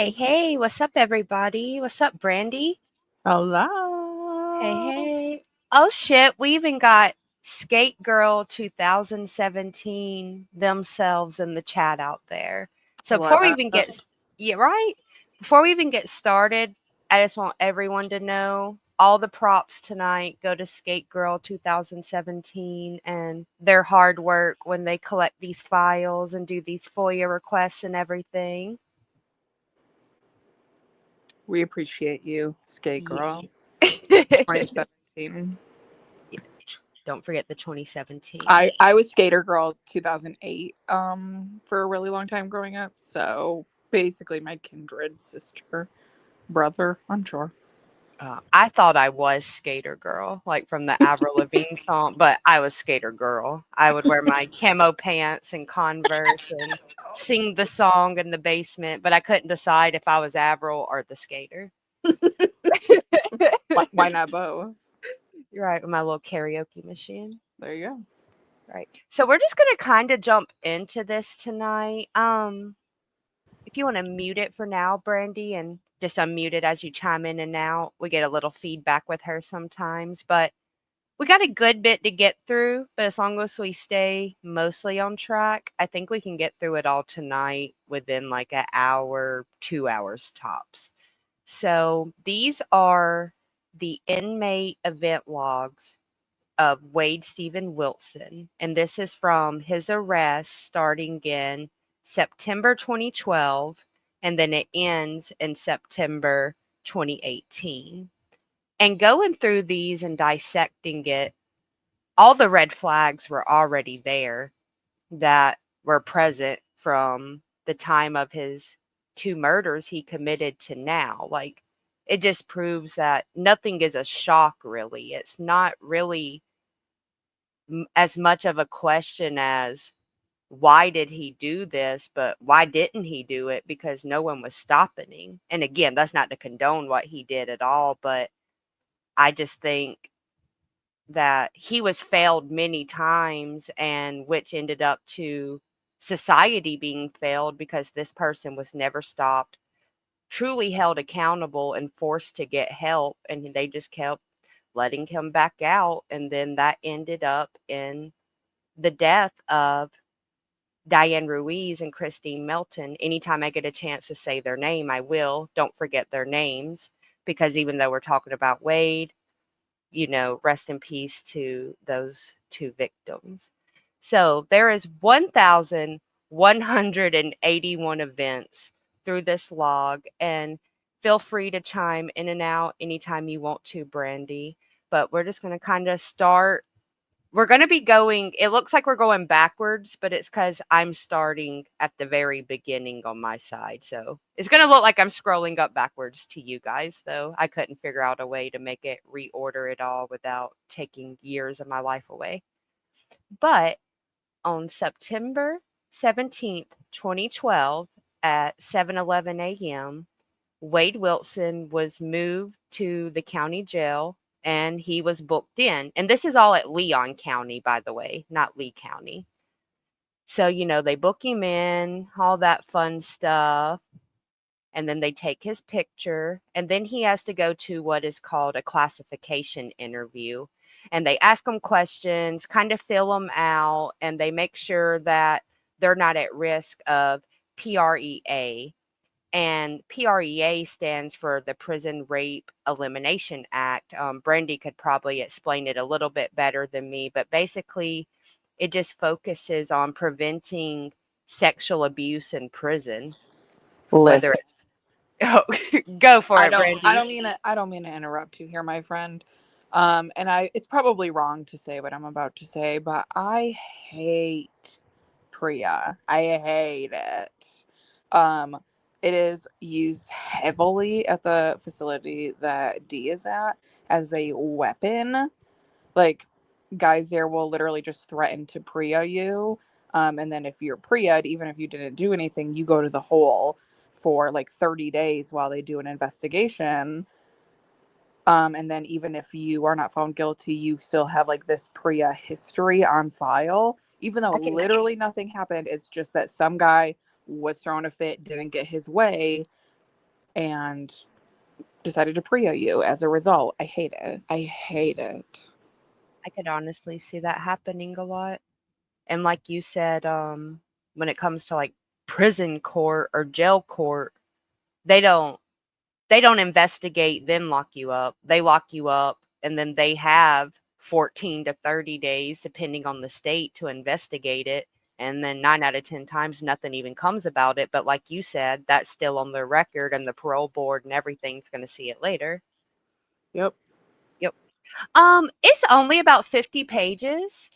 Hey, what's up, everybody? What's up, Brandy? Hey, Hello. hey. Oh, shit, we even got Skate Girl 2017 themselves in the chat out there. So What before we up? even yeah, right? Before we even get started, I just want everyone to know all the props tonight go to Skate Girl 2017 and their hard work when they collect these files and do these FOIA requests and everything. We appreciate you, Skate Girl Yeah. 2017. Yeah, don't forget the 2017. I was Skater Girl 2008 for a really long time growing up. So basically my kindred sister, brother, I'm sure. I thought I was Skater Girl, like from the Avril Lavigne song, but I was Skater Girl. I would wear my camo pants and Converse and sing the song in the basement, but I couldn't decide if I was Avril or the skater. Why not both? You're right, with my little karaoke machine. There you go. Right. So we're just gonna kind of jump into this tonight. If you want to mute it for now, Brandy, and just unmute it as you chime in and out. We get a little feedback with her sometimes, but we got a good bit to get through. But as long as we stay mostly on track, I think we can get through it all tonight within like an hour, 2 hours tops. So these are the inmate event logs of Wade Stephen Wilson, and this is from his arrest starting in September 2012, and then it ends in September 2018. And going through these and dissecting it, all the red flags were already there that were present from the time of his two murders he committed to now. Like, it just proves that nothing is a shock, really. It's not really as much of a question as why did he do this, but why didn't he do it? Because no one was stopping him. And again, that's not to condone what he did at all, but I just think that he was failed many times, and which ended up to society being failed because this person was never stopped, truly held accountable, and forced to get help, and they just kept letting him back out, and then that ended up in the death of Diane Ruiz and Christine Melton. Anytime I get a chance to say their name, I will. Don't forget their names, because even though we're talking about Wade, rest in peace to those two victims. So there is 1,181 events through this log, and feel free to chime in and out anytime you want to, Brandy. But we're just going to kind of start. We're going to be going, it looks like we're going backwards, but it's because I'm starting at the very beginning on my side. So it's going to look like I'm scrolling up backwards to you guys, though. I couldn't figure out a way to make it reorder it all without taking years of my life away. But on September 17th, 2012, at 7:11 a.m., Wade Wilson was moved to the county jail and he was booked in. And this is all at Leon County, by the way, not Lee County. So, they book him in, all that fun stuff. And then they take his picture. And then he has to go to what is called a classification interview. And they ask him questions, kind of fill them out, and they make sure that they're not at risk of PREA. And PREA stands for the Prison Rape Elimination Act. Brandy could probably explain it a little bit better than me, but basically, it just focuses on preventing sexual abuse in prison. Whether Listen, it's oh, go for it, I Brandy. don't mean to interrupt you here, my friend. And it's probably wrong to say what I'm about to say, but I hate Priya. I hate it. Um, it is used heavily at the facility that D is at as a weapon. Like, guys there will literally just threaten to Priya you. And then if you're Priya'd, even if you didn't do anything, you go to the hole for like 30 days while they do an investigation. And then even if you are not found guilty, you still have like this Priya history on file, even though I can literally nothing happened. It's just that some guy was throwing a fit, didn't get his way, and decided to Priya you as a result. I hate it. I hate it. I could honestly see that happening a lot. And like you said, when it comes to like prison court or jail court, they don't they don't investigate, then lock you up. They lock you up and then they have 14 to 30 days, depending on the state, to investigate it. And then 9 out of 10 times, nothing even comes about it. But like you said, that's still on their record, and the parole board and everything's going to see it later. Yep. Yep. It's only about 50 pages.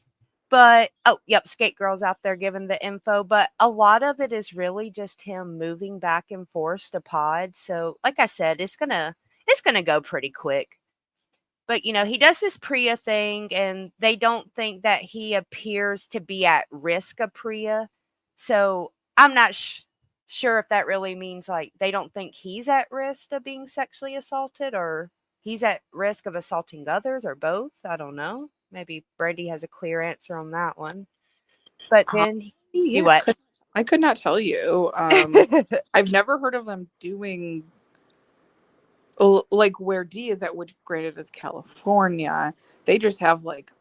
But oh, yep, Skate Girl's out there giving the info, but a lot of it is really just him moving back and forth to pod. So, like I said, it's gonna go pretty quick. But he does this Priya thing, and they don't think that he appears to be at risk of Priya. So I'm not sure if that really means like they don't think he's at risk of being sexually assaulted, or he's at risk of assaulting others, or both. I don't know. Maybe Brady has a clear answer on that one. But then do Yeah, what? I could not tell you. I've never heard of them doing like where D is at, which granted is California. They just have like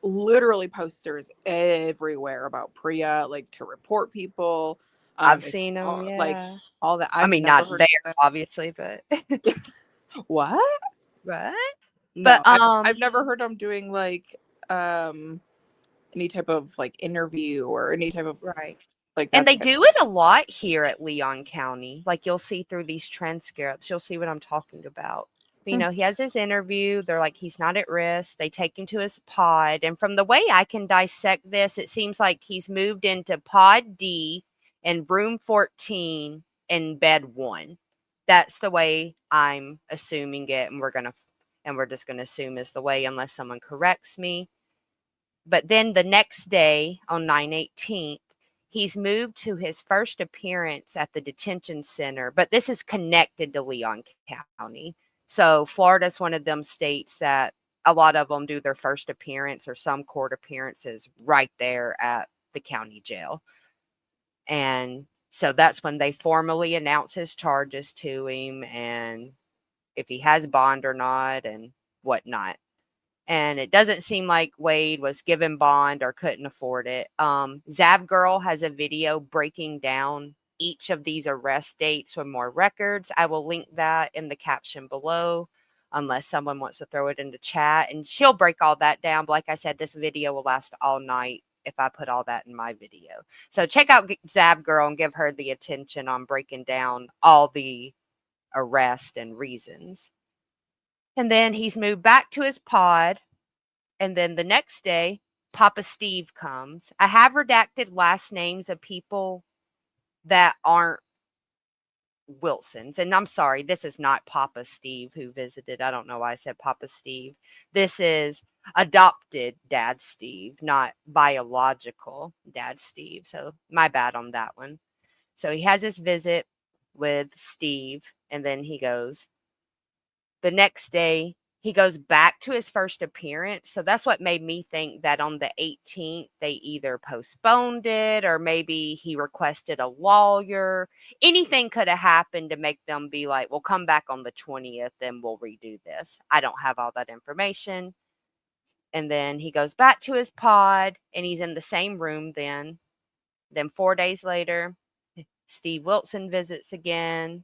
literally posters everywhere about Priya, like to report people. I've It's seen them, like yeah. all that. I I've mean, never not heard there, of obviously, but that. What? what? No, But I've never heard them doing like um any type of like interview or any type of right. like And that's they kind do it a lot here at Leon County. Like you'll see through these transcripts, you'll see what I'm talking about. But, of, he has his interview. They're like, he's not at risk. They take him to his pod. And from the way I can dissect this, it seems like he's moved into pod D in room 14 in bed 1. That's the way I'm assuming it. And we're just going to assume is the way unless someone corrects me. But then the next day on 9/18, he's moved to his first appearance at the detention center, but this is connected to Leon County. So Florida's one of them states that a lot of them do their first appearance or some court appearances right there at the county jail. And so that's when they formally announce his charges to him and if he has bond or not and whatnot. And it doesn't seem like Wade was given bond or couldn't afford it. Zav Girl has a video breaking down each of these arrest dates with more records. I will link that in the caption below, unless someone wants to throw it into chat, and she'll break all that down. But like I said, this video will last all night if I put all that in my video. So check out Zav Girl and give her the attention on breaking down all the arrest and reasons. And then he's moved back to his pod. And then the next day, Papa Steve comes. I have redacted last names of people that aren't Wilsons. And I'm sorry, this is not Papa Steve who visited. I don't know why I said Papa Steve. This is adopted Dad Steve, not biological Dad Steve. So my bad on that one. So he has his visit with Steve, and then he goes, the next day, he goes back to his first appearance. So that's what made me think that on the 18th, they either postponed it or maybe he requested a lawyer. Anything could have happened to make them be like, well, come back on the 20th and we'll redo this. I don't have all that information. And then he goes back to his pod and he's in the same room then. Then 4 days later, Steve Wilson visits again.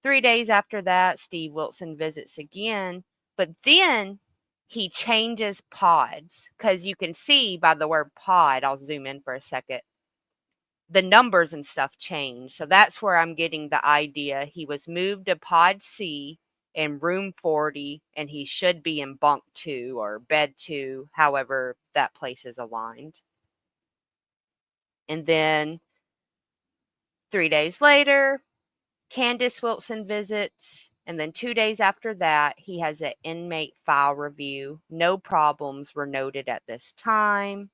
3 days after that, Steve Wilson visits again, but then he changes pods because you can see by the word pod, I'll zoom in for a second, the numbers and stuff change. So that's where I'm getting the idea. He was moved to pod C in room 40, and he should be in bunk 2 or bed 2, however that place is aligned. And then 3 days later, Candace Wilson visits, and then 2 days after that, he has an inmate file review. No problems were noted at this time.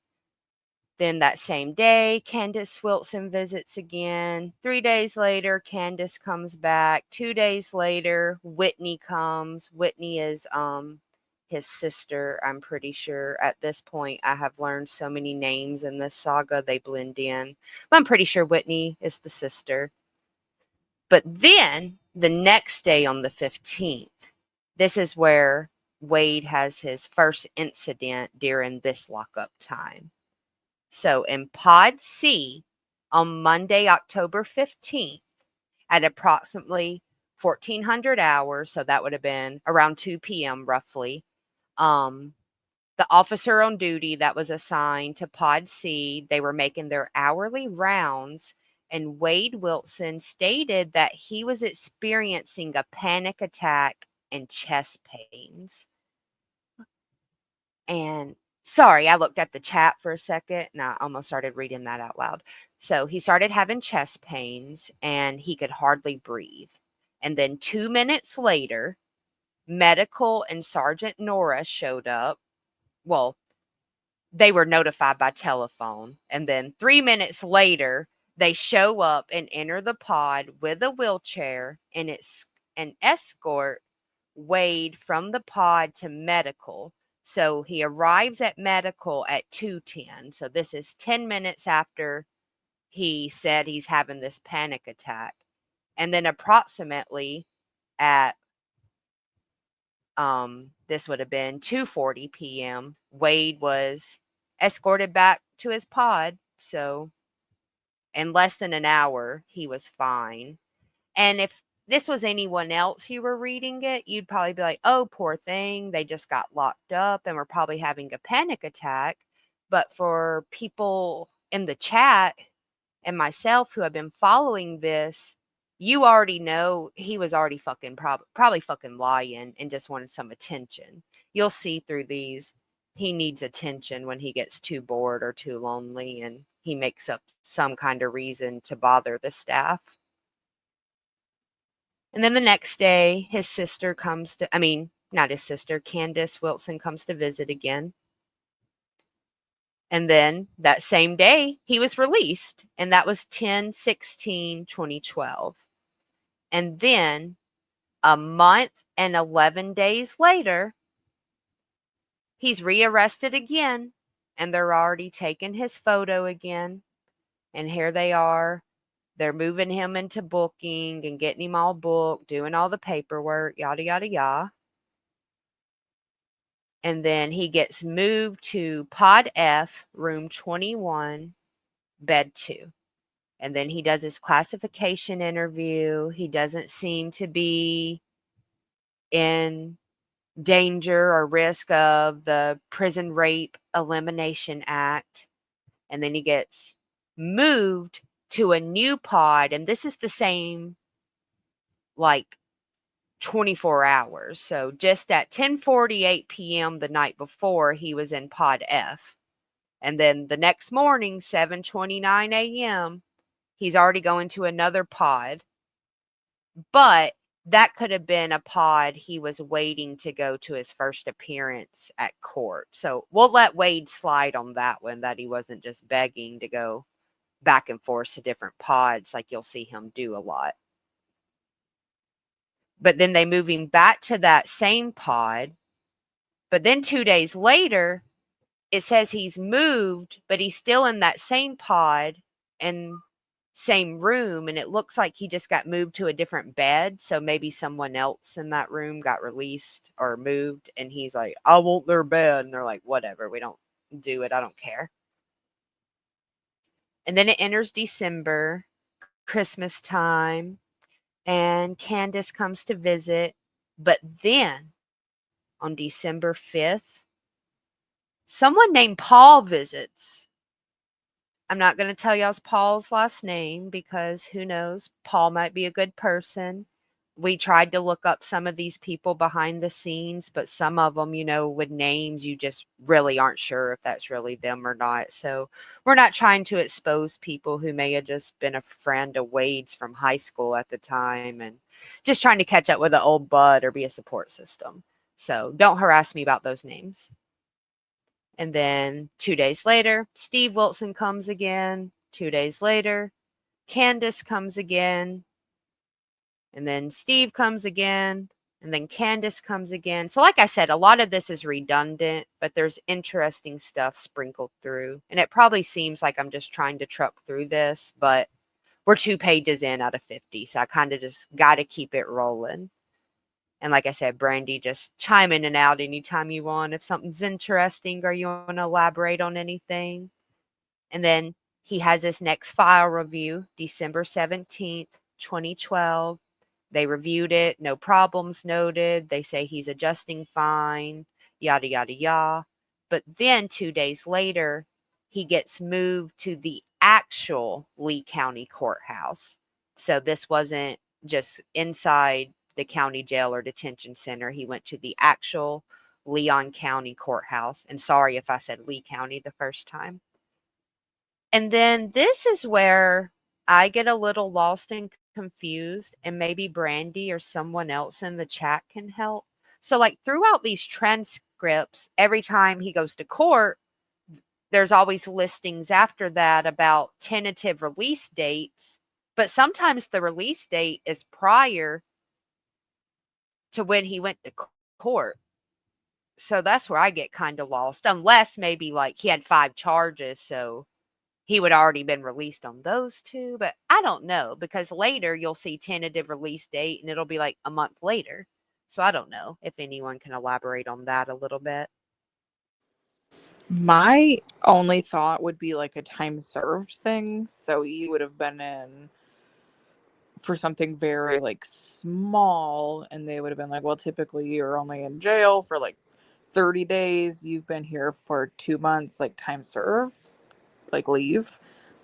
Then that same day, Candace Wilson visits again. 3 days later, Candace comes back. 2 days later, Whitney comes. Whitney is his sister, I'm pretty sure. At this point, I have learned so many names in this saga, they blend in. But I'm pretty sure Whitney is the sister. But then The next day on the 15th, this is where Wade has his first incident during this lockup time. So in Pod C on Monday, October 15th, at approximately 1400 hours, so that would have been around 2 p.m. roughly, the officer on duty that was assigned to Pod C, they were making their hourly rounds, and Wade Wilson stated that he was experiencing a panic attack and chest pains. And sorry, I looked at the chat for a second and I almost started reading that out loud. So he started having chest pains and he could hardly breathe. And then 2 minutes later, medical and Sergeant Nora showed up. Well, they were notified by telephone. And then 3 minutes later, they show up and enter the pod with a wheelchair and it's an escort Wade from the pod to medical. So he arrives at medical at 2:10. So this is 10 minutes after he said he's having this panic attack. And then approximately at this would have been 2:40 p.m. Wade was escorted back to his pod. So in less than an hour, he was fine. And if this was anyone else you were reading it, you'd probably be like, oh, poor thing. They just got locked up and were probably having a panic attack. But for people in the chat and myself who have been following this, you already know he was already fucking probably fucking lying and just wanted some attention. You'll see through these. He needs attention when he gets too bored or too lonely and he makes up some kind of reason to bother the staff. And then the next day, his sister comes to, I mean, not his sister, Candace Wilson comes to visit again. And then that same day, he was released, and that was 10/16/2012. And then a month and 11 days later, he's rearrested again, and they're already taking his photo again. And here they are. They're moving him into booking and getting him all booked, doing all the paperwork, yada, yada, yada. And then he gets moved to Pod F, room 21, bed 2. And then he does his classification interview. He doesn't seem to be in danger or risk of the Prison Rape Elimination Act. And then he gets moved to a new pod. And this is the same, like, 24 hours. So just at 10:48 p.m. the night before, he was in Pod F. And then the next morning, 7:29 a.m., he's already going to another pod. But that could have been a pod he was waiting to go to his first appearance at court. So we'll let Wade slide on that one, that he wasn't just begging to go back and forth to different pods like you'll see him do a lot. But then they move him back to that same pod. But then 2 days later, it says he's moved, but he's still in that same pod and same room. And it looks like he just got moved to a different bed. So maybe someone else in that room got released or moved. And he's like, I want their bed. And they're like, whatever, we don't do it. I don't care. And then it enters December, Christmas time. And Candace comes to visit. But then on December 5th, someone named Paul visits. I'm not going to tell y'all Paul's last name because who knows? Paul might be a good person. We tried to look up some of these people behind the scenes, but some of them, with names, you just really aren't sure if that's really them or not. So we're not trying to expose people who may have just been a friend of Wade's from high school at the time and just trying to catch up with an old bud or be a support system. So don't harass me about those names. And then 2 days later, Steve Wilson comes again. 2 days later, Candace comes again. And then Steve comes again. And then Candace comes again. So like I said, a lot of this is redundant, but there's interesting stuff sprinkled through. And it probably seems like I'm just trying to truck through this, but we're 2 pages in out of 50, so I kind of just got to keep it rolling. And like I said, Brandy, just chime in and out anytime you want if something's interesting or you want to elaborate on anything. And then he has his next file review, December 17th, 2012. They reviewed it, no problems noted. They say he's adjusting fine, yada, yada, yada. But then 2 days later, he gets moved to the actual Lee County courthouse. So this wasn't just inside the county jail or detention center. He went to the actual Leon County courthouse. And sorry if I said Lee County the first time. And then this is where I get a little lost and confused, and maybe Brandy or someone else in the chat can help. So, like, throughout these transcripts, every time he goes to court, there's always listings after that about tentative release dates, but sometimes the release date is prior to when he went to court. So that's where I get kind of lost, unless maybe like he had 5 charges, so he would already been released on those 2, but I don't know, because later you'll see tentative release date and it'll be like a month later. So I don't know if anyone can elaborate on that a little bit. My only thought would be like a time served thing. So he would have been in for something very like small, and they would have been like, well, typically you're only in jail for like 30 days. You've been here for 2 months, like time served, like leave.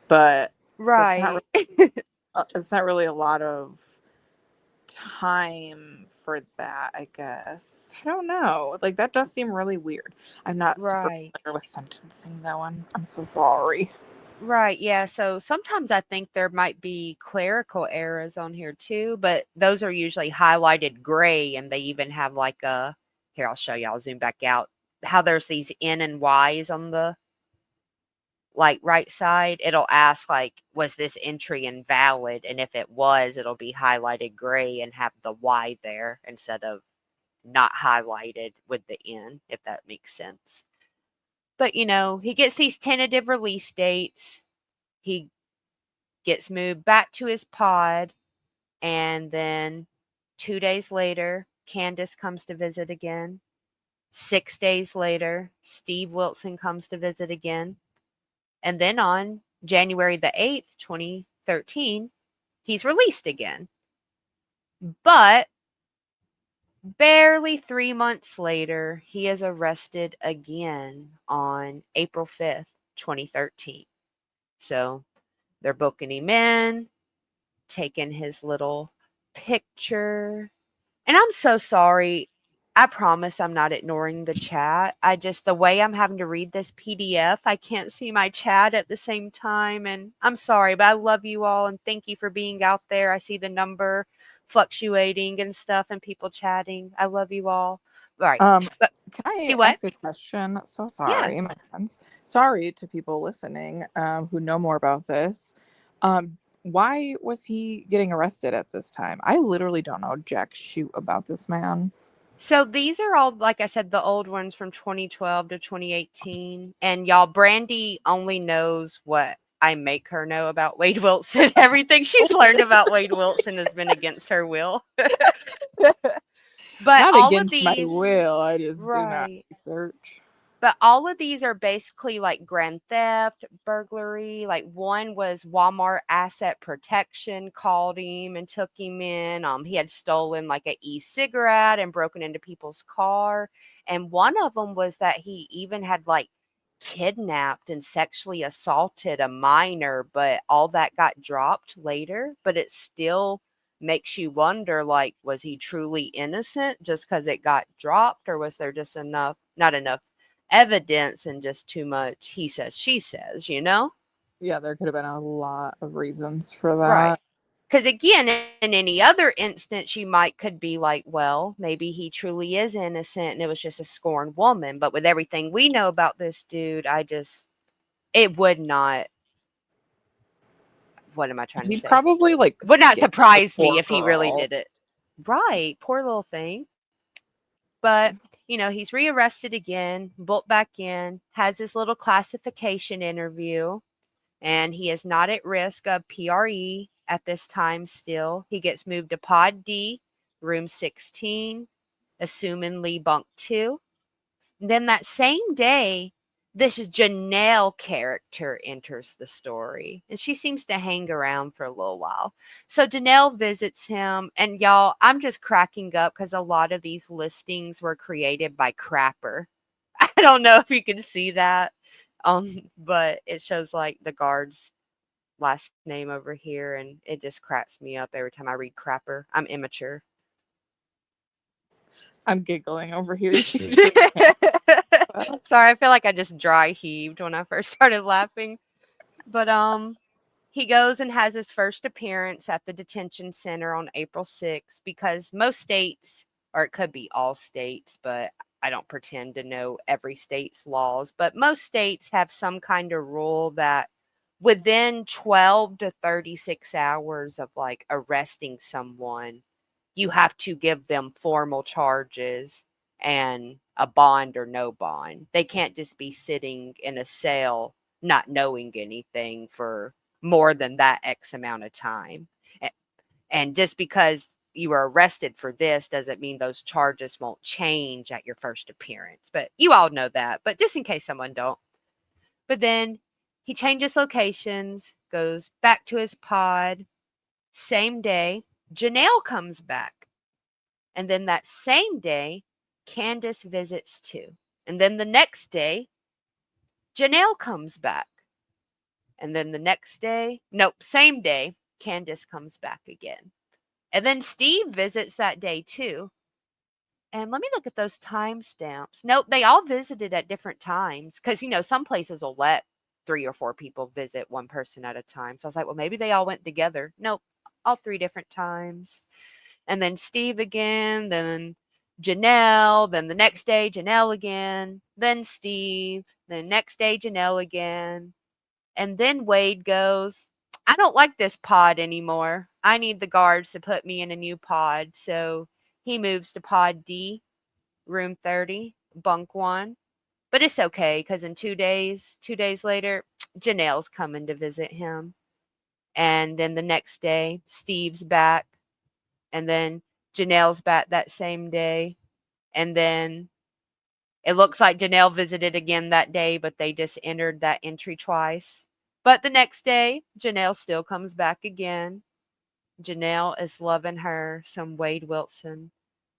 But that's not Right. it's not really a lot of time for that, I guess. I don't know. Like that does seem really weird. I'm not super Right. familiar with sentencing though, and I'm so sorry. Right. Yeah. So sometimes I think there might be clerical errors on here too, but those are usually highlighted gray, and they even have like a, here, I'll show you. I'll zoom back out. How there's these N and Y's on the like right side. It'll ask like, was this entry invalid? And if it was, it'll be highlighted gray and have the Y there instead of not highlighted with the N, if that makes sense. But he gets these tentative release dates. He gets moved back to his pod, and then 2 days later, Candace comes to visit again. 6 days later, Steve Wilson comes to visit again. And then on January the 8th, 2013, he's released again. But barely 3 months later, he is arrested again on April 5th, 2013. So they're booking him in, taking his little picture. And I'm so sorry. I promise I'm not ignoring the chat. The way I'm having to read this PDF, I can't see my chat at the same time. And I'm sorry, but I love you all and thank you for being out there. I see the number fluctuating and stuff and people chatting. I love you all. All right. But Can I do what? ask a question? So Yeah. sorry, my friends. Sorry to people listening who know more about this. Why was he getting arrested at this time? I literally don't know jack shoot about this man. So these are all, like I said, the old ones from 2012 to 2018. And y'all, Brandy only knows what I make her know about Wade Wilson. Everything she's learned about Wade Wilson has been against her will. But Not all of against my these, will. I just do not right. research. But all of these are basically like grand theft, burglary. Like one was Walmart asset protection called him and took him in. He had stolen like an e-cigarette and broken into people's car. And one of them was that he even had like kidnapped and sexually assaulted a minor, but all that got dropped later. But it still makes you wonder, like, was he truly innocent just because it got dropped, or was there just not enough evidence and just too much he says, she says, Yeah, there could have been a lot of reasons for Right. that. Because again, in any other instance, you could be like, well, maybe he truly is innocent and it was just a scorned woman. But with everything we know about this dude, it would not, what am I trying to He say? probably like Would not scared the surprise me poor if he really girl. did it. Right. Poor little thing. But, he's rearrested again, booked back in, has this little classification interview, and he is not at risk of PRE. at this time still. He gets moved to Pod D, room 16, assumingly bunk 2. And then that same day, this Janelle character enters the story, and she seems to hang around for a little while. So Janelle visits him, and y'all, I'm just cracking up because a lot of these listings were created by Crapper. I don't know if you can see that, but it shows like the guard's last name over here, and it just cracks me up every time I read Crapper. I'm immature. I'm giggling over here. Sorry, I feel like I just dry heaved when I first started laughing. But he goes and has his first appearance at the detention center on April 6th because most states, or it could be all states, but I don't pretend to know every state's laws, but most states have some kind of rule that within 12 to 36 hours of like arresting someone, you have to give them formal charges and a bond or no bond. They can't just be sitting in a cell not knowing anything for more than that X amount of time. And just because you were arrested for this doesn't mean those charges won't change at your first appearance. But you all know that. But just in case someone don't. But then he changes locations, goes back to his pod. Same day, Janelle comes back. And then that same day, Candace visits too. And then the next day, Janelle comes back. And then the next day, nope, same day, Candace comes back again. And then Steve visits that day too. And let me look at those timestamps. Nope, they all visited at different times because, some places will let 3 or 4 people visit one person at a time. So I was like, well, maybe they all went together. Nope, all 3 different times. And then Steve again, then Janelle, then the next day, Janelle again, then Steve, then next day, Janelle again. And then Wade goes, I don't like this pod anymore. I need the guards to put me in a new pod. So he moves to Pod D, room 30, bunk 1. But it's okay because in 2 days later, Janelle's coming to visit him. And then the next day, Steve's back. And then Janelle's back that same day. And then it looks like Janelle visited again that day, but they just entered that entry twice. But the next day, Janelle still comes back again. Janelle is loving her some Wade Wilson.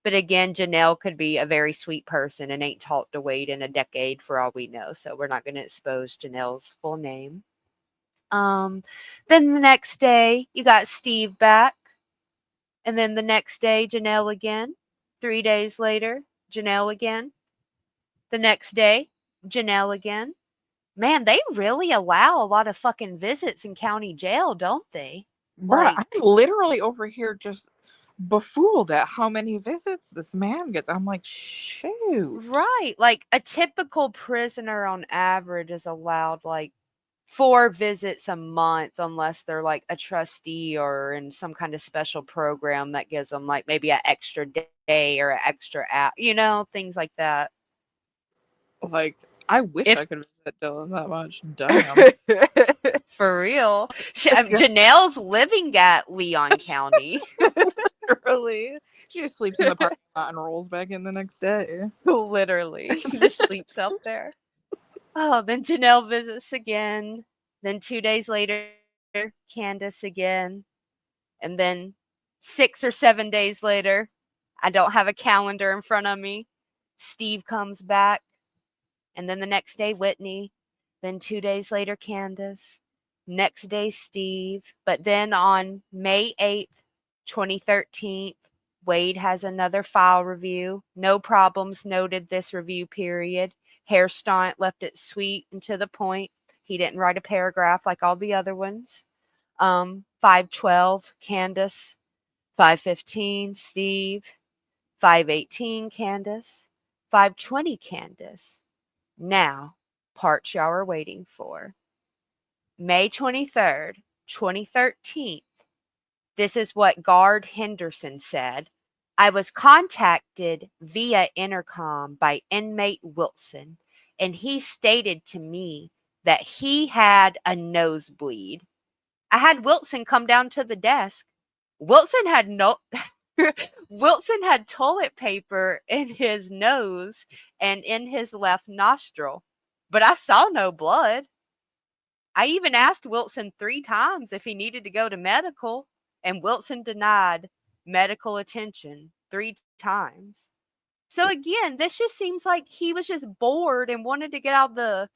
But again, Janelle could be a very sweet person and ain't talked to Wade in a decade for all we know. So we're not going to expose Janelle's full name. Then the next day, you got Steve back. And then the next day, Janelle again. 3 days later, Janelle again. The next day, Janelle again. Man, they really allow a lot of fucking visits in county jail, don't they? Bruh, Like, I'm literally over here just befooled at how many visits this man gets. I'm like, shoot. right. Like a typical prisoner on average is allowed like 4 visits a month unless they're like a trustee or in some kind of special program that gives them like maybe an extra day or an extra hour, things like that. Like, I wish I If could visit Dylan that much. Damn. for real, Janelle's living at Leon County. Literally. She just sleeps in the parking lot and rolls back in the next day. Literally, just sleeps out there. Oh, then Janelle visits again. Then 2 days later, Candace again. And then 6 or 7 days later, I don't have a calendar in front of me. Steve comes back. And then the next day, Whitney. Then 2 days later, Candace. Next day, Steve. But then on May 8th, 2013, Wade has another file review. No problems noted this review period. Hair stunt left it sweet and to the point. He didn't write a paragraph like all the other ones. 512, Candace. 515, Steve. 518, Candace. 520, Candace. Now, part y'all are waiting for. May 23rd, 2013. This is what Guard Henderson said. I was contacted via intercom by inmate Wilson, and he stated to me that he had a nosebleed. I had Wilson come down to the desk. Wilson had no Wilson had toilet paper in his nose and in his left nostril, but I saw no blood. I even asked Wilson 3 times if he needed to go to medical, and Wilson denied medical attention 3 times. So again, this just seems like he was just bored and wanted to get out of the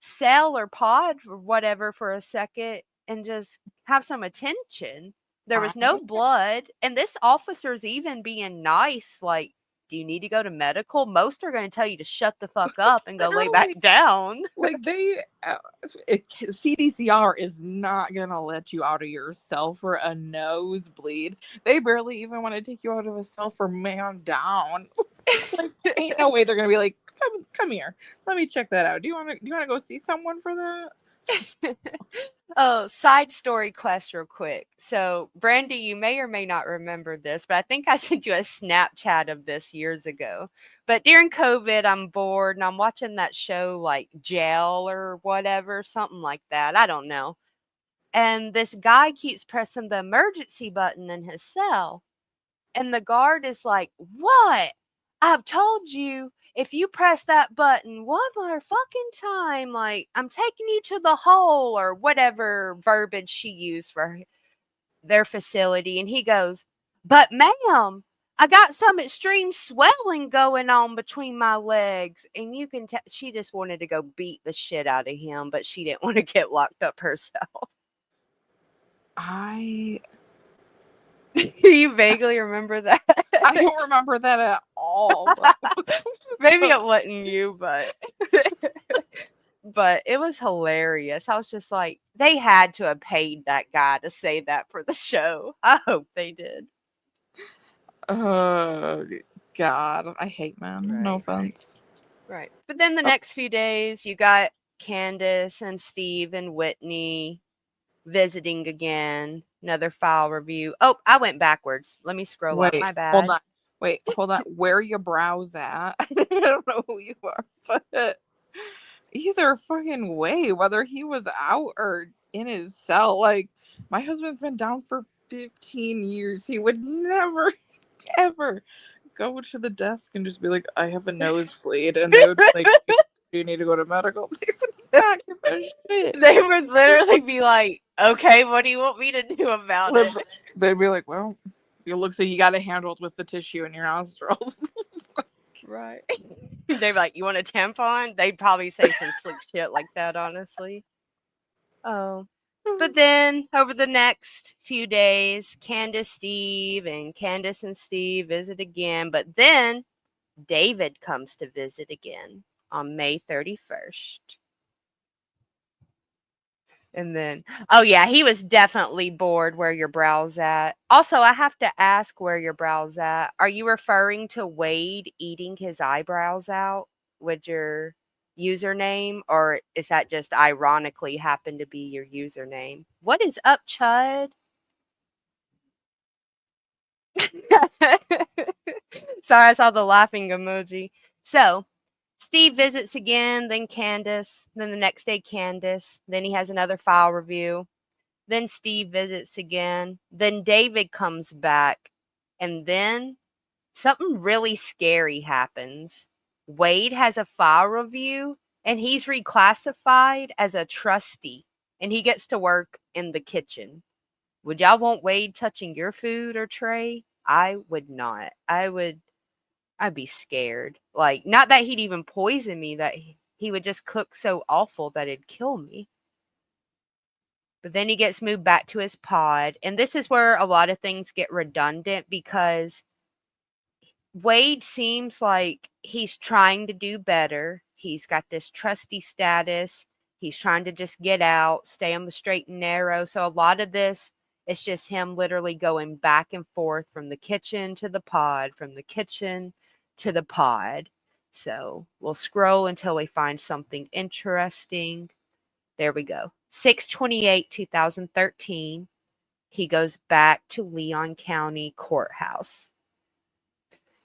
cell or pod or whatever for a second and just have some attention. There I was no blood, and this officer's even being nice, like, "Do you need to go to medical?" Most are gonna tell you to shut the fuck up and go lay back literally, down. like CDCR is not gonna let you out of your cell for a nosebleed. They barely even want to take you out of a cell for man down. Like, ain't no way they're gonna be like, come here, let me check that out. Do you want to go see someone for that? Oh, side story quest real quick. So, Brandy, you may or may not remember this, but I think I sent you a Snapchat of this years ago. But during COVID, I'm bored and I'm watching that show like Jail or whatever, something like that. I don't know. And this guy keeps pressing the emergency button in his cell. And the guard is like, "What? I've told you if you press that button one more fucking time, like, I'm taking you to the hole," or whatever verbiage she used for their facility. And he goes, "But ma'am, I got some extreme swelling going on between my legs." And you can tell she just wanted to go beat the shit out of him, but she didn't want to get locked up herself. I You vaguely remember that? I don't remember that at all. Maybe it wasn't you, but but it was hilarious. I was just like, they had to have paid that guy to say that for the show. I hope they did. Oh God, I hate men. No Right, offense. right. But then the Oh, next few days, you got Candace and Steve and Whitney visiting again. Another file review. Oh, I went backwards. Let me scroll up. wait, My hold bad. on. Wait, hold on. Where your brows at? I don't know who you are, but either fucking way, whether he was out or in his cell, like my husband's been down for 15 years. He would never, ever go to the desk and just be like, "I have a nosebleed," and they would be like, "Do you need to go to medical?" They would not give a shit. They would literally be like, "Okay, what do you want me to do about it?" They'd be like, "Well, it looks like you got it handled with the tissue in your nostrils." Right. They'd be like, "You want a tampon?" They'd probably say some slick shit like that, honestly. Oh. But then over the next few days, Candace and Steve visit again. But then David comes to visit again on May 31st. And then, oh yeah, he was definitely bored where your brow's at. Also, I have to ask where your brow's at. Are you referring to Wade eating his eyebrows out with your username? Or is that just ironically happened to be your username? What is up, Chud? Sorry, I saw the laughing emoji. So, Steve visits again, then Candace, then the next day, Candace. Then he has another file review. Then Steve visits again. Then David comes back. And then something really scary happens. Wade has a file review and he's reclassified as a trustee and he gets to work in the kitchen. Would y'all want Wade touching your food or tray? I would not. I'd be scared. Like, not that he'd even poison me, that he would just cook so awful that it'd kill me. But then he gets moved back to his pod. And this is where a lot of things get redundant because Wade seems like he's trying to do better. He's got this trusty status. He's trying to just get out, stay on the straight and narrow. So a lot of this is just him literally going back and forth from the kitchen to the pod, from the kitchen to the pod. So we'll scroll until we find something interesting. There we go. 6/28, 2013. He goes back to Leon County Courthouse.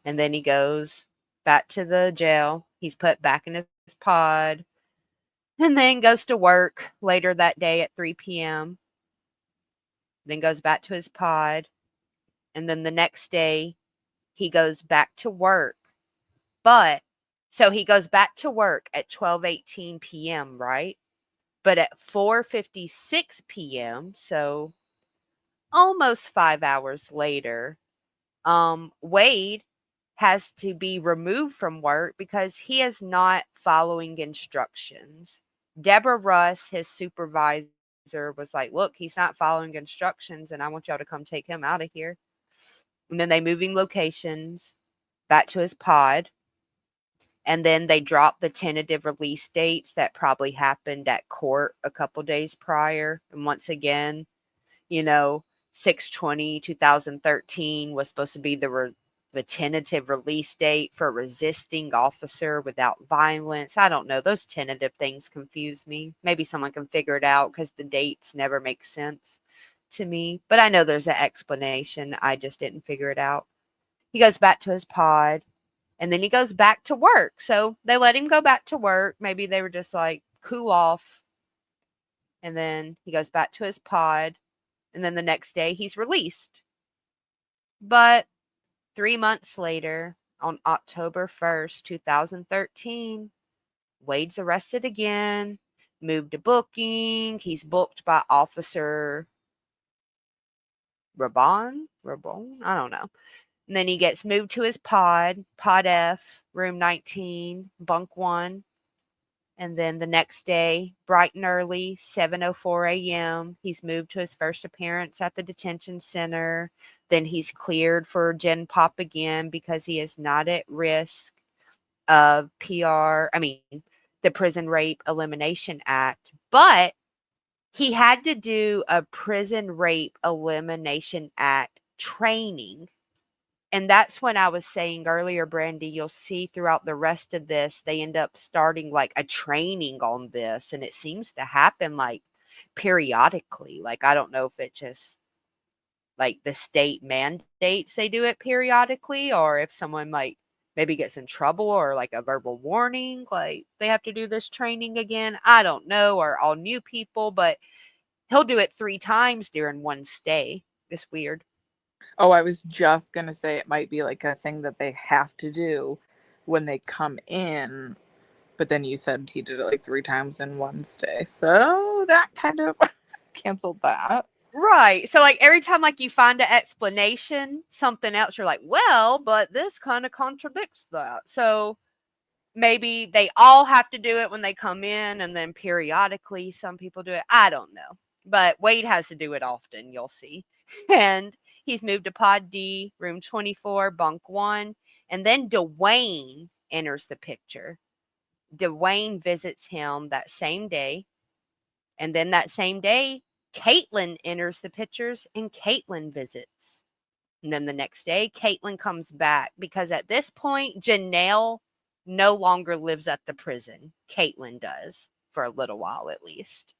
And then he goes back to the jail. He's put back in his pod and then goes to work later that day at 3 p.m. then goes back to his pod, and then the next day he goes back to work. But so he goes back to work at 12:18 p.m., right? But at 4:56 p.m., so almost 5 hours later, Wade has to be removed from work because he is not following instructions. Deborah Russ, his supervisor, was like, "Look, he's not following instructions, and I want y'all to come take him out of here." And then they moving locations back to his pod. And then they dropped the tentative release dates that probably happened at court a couple days prior. And once again, you know, 6/20/2013 was supposed to be the tentative release date for resisting officer without violence. I don't know. Those tentative things confuse me. Maybe someone can figure it out because the dates never make sense to me. But I know there's an explanation. I just didn't figure it out. He goes back to his pod and then he goes back to work. So they let him go back to work. Maybe they were just like, cool off. And then he goes back to his pod. And then the next day he's released. But 3 months later, on October 1st, 2013, Wade's arrested again, moved to booking. He's booked by Officer Rabon? I don't know. And then he gets moved to his pod F, room 19, bunk 1. And then the next day, bright and early, 7:04 a.m., he's moved to his first appearance at the detention center. Then he's cleared for Gen Pop again because he is not at risk of the Prison Rape Elimination Act. But he had to do a Prison Rape Elimination Act training. And that's when I was saying earlier, Brandy, you'll see throughout the rest of this, they end up starting like a training on this. And it seems to happen like periodically. Like, I don't know if it just like the state mandates they do it periodically, or if someone like maybe gets in trouble or like a verbal warning, like they have to do this training again. I don't know, or all new people, but he'll do it 3 times during one stay. It's weird. Oh, I was just going to say it might be like a thing that they have to do when they come in. But then you said he did it like 3 times in one stay. So that kind of canceled that. Right. So like every time like you find an explanation, something else, you're like, well, but this kind of contradicts that. So maybe they all have to do it when they come in, and then periodically some people do it. I don't know. But Wade has to do it often, you'll see. And he's moved to Pod D, room 24, bunk 1. And then Dwayne enters the picture. Dwayne visits him that same day. And then that same day, Caitlin enters the pictures and Caitlin visits. And then the next day, Caitlin comes back because at this point, Janelle no longer lives at the prison. Caitlin does for a little while at least.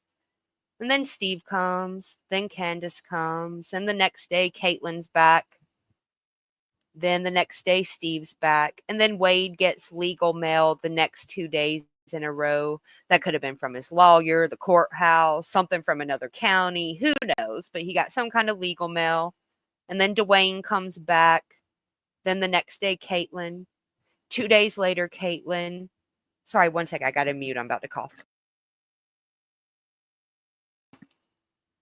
And then Steve comes, then Candace comes, and the next day, Caitlin's back. Then the next day, Steve's back. And then Wade gets legal mail the next 2 days in a row. That could have been from his lawyer, the courthouse, something from another county. Who knows? But he got some kind of legal mail. And then Dwayne comes back. Then the next day, Caitlin. 2 days later, Caitlin. Sorry, one sec. I got to mute. I'm about to cough.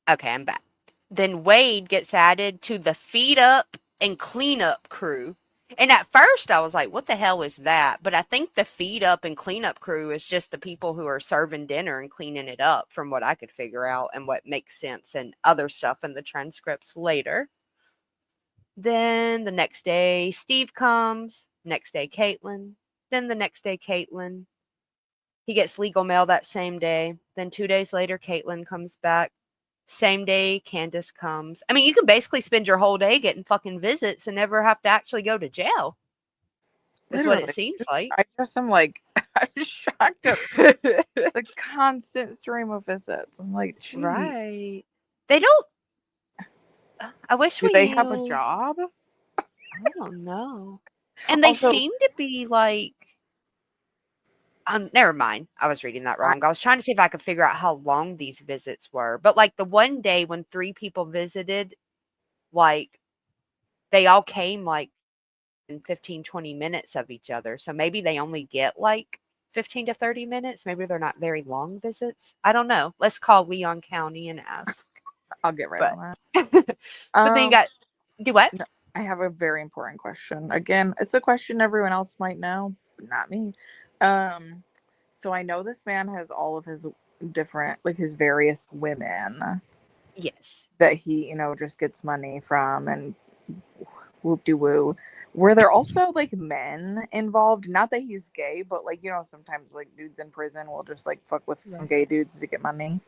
Okay, I'm back. Then Wade gets added to the feed up and cleanup crew. And at first I was like, what the hell is that? But I think the feed up and cleanup crew is just the people who are serving dinner and cleaning it up, from what I could figure out and what makes sense and other stuff in the transcripts later. Then the next day, Steve comes. Next day, Caitlin. Then the next day, Caitlin. He gets legal mail that same day. Then 2 days later, Caitlin comes back. Same day, Candace comes. I mean, you can basically spend your whole day getting fucking visits and never have to actually go to jail. That's what it Literally. seems like. I just am like, I'm shocked at the constant stream of visits. I'm like, gee, Right. They don't. I wish do we they have a knew. job? I don't know. And they Also, seem to be like, Never mind. I was reading that I, wrong. I was trying to see if I could figure out how long these visits were. But like the one day when 3 people visited, like they all came like in 15, 20 minutes of each other. So maybe they only get like 15 to 30 minutes. Maybe they're not very long visits. I don't know. Let's call Leon County and ask. I'll get right But on that. but then you got do what? No, I have a very important question. Again, it's a question everyone else might know, but not me. Um, so I know this man has all of his different, like his various women Yes. that he, just gets money from and whoop de woo. Were there also like men involved? Not that he's gay, but like, sometimes like dudes in prison will just like fuck with some Right. gay dudes to get money.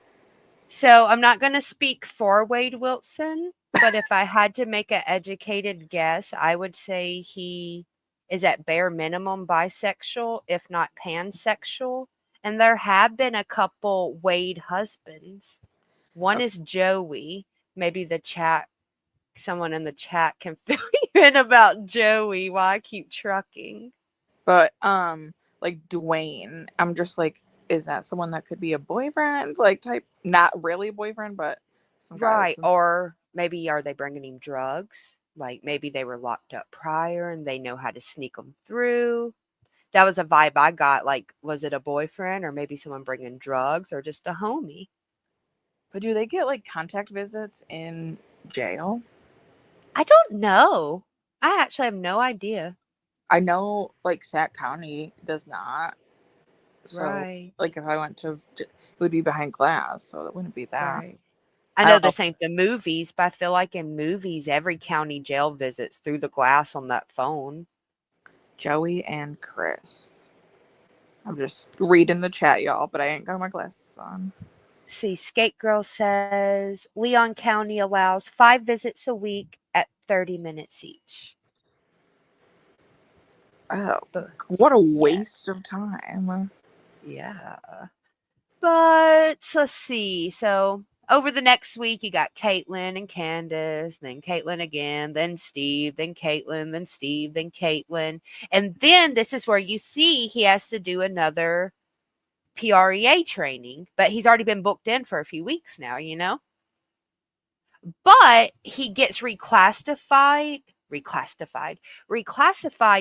So I'm not going to speak for Wade Wilson, but if I had to make an educated guess, I would say he is at bare minimum bisexual, if not pansexual. And there have been a couple Wade husbands. One Okay. is Joey. Maybe someone in the chat can fill you in about Joey while I keep trucking. But like Dwayne, I'm just like, is that someone that could be a boyfriend? Like type, not really a boyfriend, but some guy Right. that's Or maybe are they bringing him drugs? Like maybe they were locked up prior and they know how to sneak them through. That was a vibe I got. Like, was it a boyfriend or maybe someone bringing drugs or just a homie? But do they get like contact visits in jail? I don't know. I actually have no idea. I know like Sac County does not. So Right. like if I went to it would be behind glass, so that wouldn't be that. Right. I I know don't know. this ain't the movies, but I feel like in movies, every county jail visits through the glass on that phone. Joey and Chris. I'm just reading the chat, y'all, but I ain't got my glasses on. See, Skate Girl says Leon County allows 5 visits a week at 30 minutes each. Oh, But what a yeah, waste of time. yeah. But let's see. So over the next week, you got Caitlin and Candace, then Caitlin again, then Steve, then Caitlin, then Steve, then Caitlin. And then this is where you see he has to do another PREA training, but he's already been booked in for a few weeks now, you know? But he gets reclassified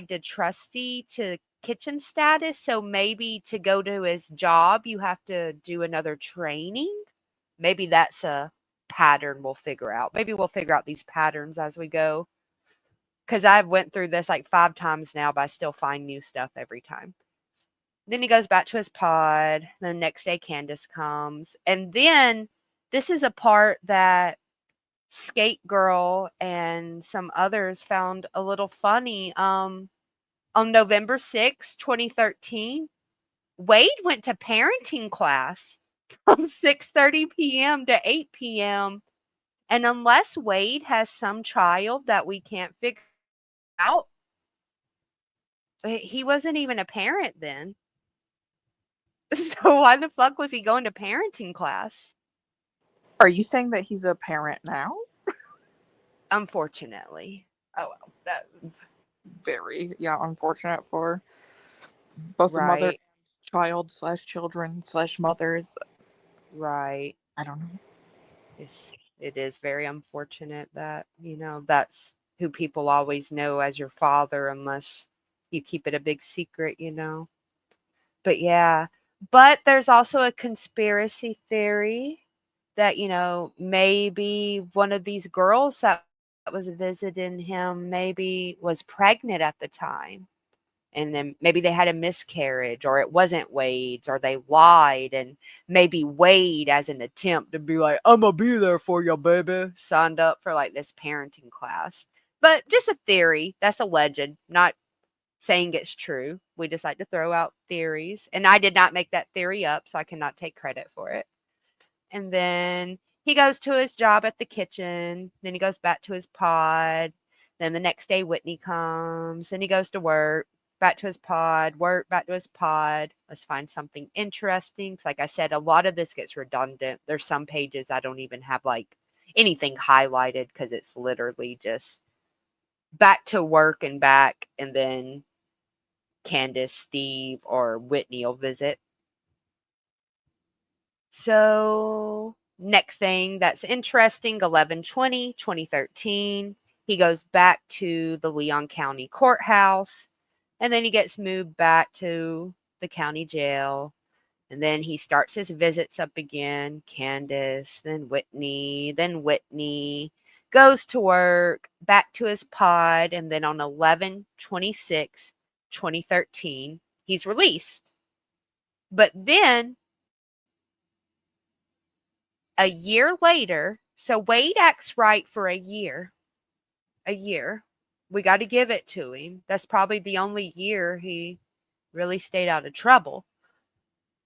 to trustee to kitchen status. So maybe to go to his job, you have to do another training. Maybe that's a pattern we'll figure out. Maybe we'll figure out these patterns as we go. Because I've went through this like 5 times now, but I still find new stuff every time. Then he goes back to his pod. The next day, Candace comes. And then this is a part that Skate Girl and some others found a little funny. On November 6, 2013, Wade went to parenting class from 6:30 p.m. to 8 p.m. And unless Wade has some child that we can't figure out, he wasn't even a parent then. So why the fuck was he going to parenting class? Are you saying that he's a parent now? Unfortunately. Oh well, that's very unfortunate for both the mother, Right. child slash children slash mothers. Right. I don't know. It is very unfortunate that, that's who people always know as your father unless you keep it a big secret, you know. But yeah, but there's also a conspiracy theory that, maybe one of these girls that was visiting him maybe was pregnant at the time. And then maybe they had a miscarriage or it wasn't Wade's or they lied and maybe Wade as an attempt to be like, I'm gonna be there for you, baby, signed up for like this parenting class. But just a theory. That's a legend, not saying it's true. We just like to throw out theories. And I did not make that theory up, so I cannot take credit for it. And then he goes to his job at the kitchen. Then he goes back to his pod. Then the next day, Whitney comes and he goes to work, back to his pod, work, back to his pod. Let's find something interesting. 'Cause like I said, a lot of this gets redundant. There's some pages I don't even have like anything highlighted because it's literally just back to work and back. And then Candace, Steve, or Whitney will visit. So, next thing that's interesting, 11/20/2013, he goes back to the Leon County Courthouse, and then he gets moved back to the county jail. And then he starts his visits up again. Candace, then Whitney, goes to work, back to his pod, and then on 11/26/2013, he's released. But then a year later, so Wade acts right for a year. A year. We got to give it to him. That's probably the only year he really stayed out of trouble.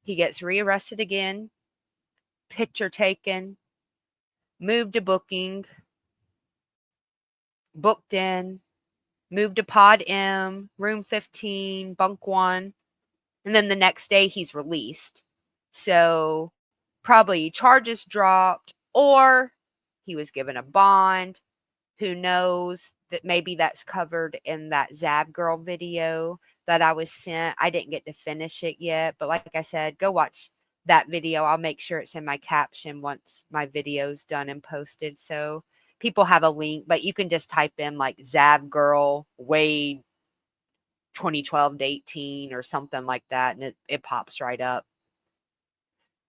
He gets rearrested again, picture taken, moved to booking, booked in, moved to Pod M, room 15, bunk 1, and then the next day he's released. So probably charges dropped, or he was given a bond. Who knows? That maybe that's covered in that Zab Girl video that I was sent. I didn't get to finish it yet, but like I said, go watch that video. I'll make sure it's in my caption once my video's done and posted. So people have a link, but you can just type in like Zab Girl Wade 2012 to 18 or something like that, and it pops right up.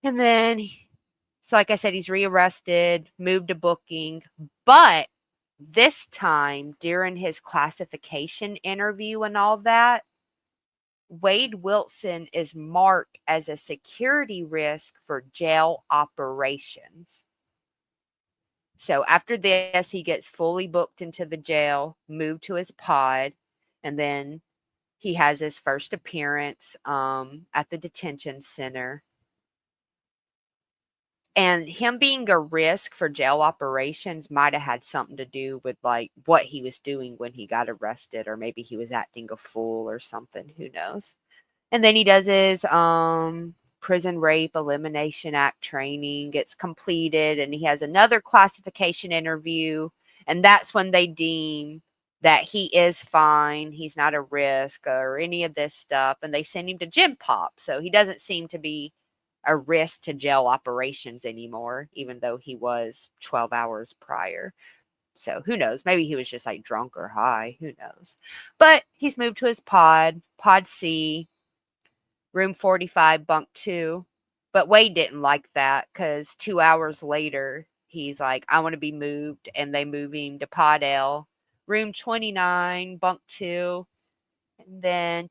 And then, so like I said, he's rearrested, moved to booking, but this time during his classification interview and all that, Wade Wilson is marked as a security risk for jail operations. So after this, he gets fully booked into the jail, moved to his pod, and then he has his first appearance at the detention center. And him being a risk for jail operations might have had something to do with like what he was doing when he got arrested, or maybe he was acting a fool or something. Who knows? And then he does his Prison Rape Elimination Act training, gets completed, and he has another classification interview. And that's when they deem that he is fine. He's not a risk or any of this stuff. And they send him to Gym Pop. So he doesn't seem to be a risk to jail operations anymore, even though he was 12 hours prior. So who knows? Maybe he was just like drunk or high. Who knows? But he's moved to his pod, Pod C, room 45, bunk 2. But Wade didn't like that because 2 hours later, he's like, I want to be moved. And they move him to Pod L, room 29, bunk 2. And then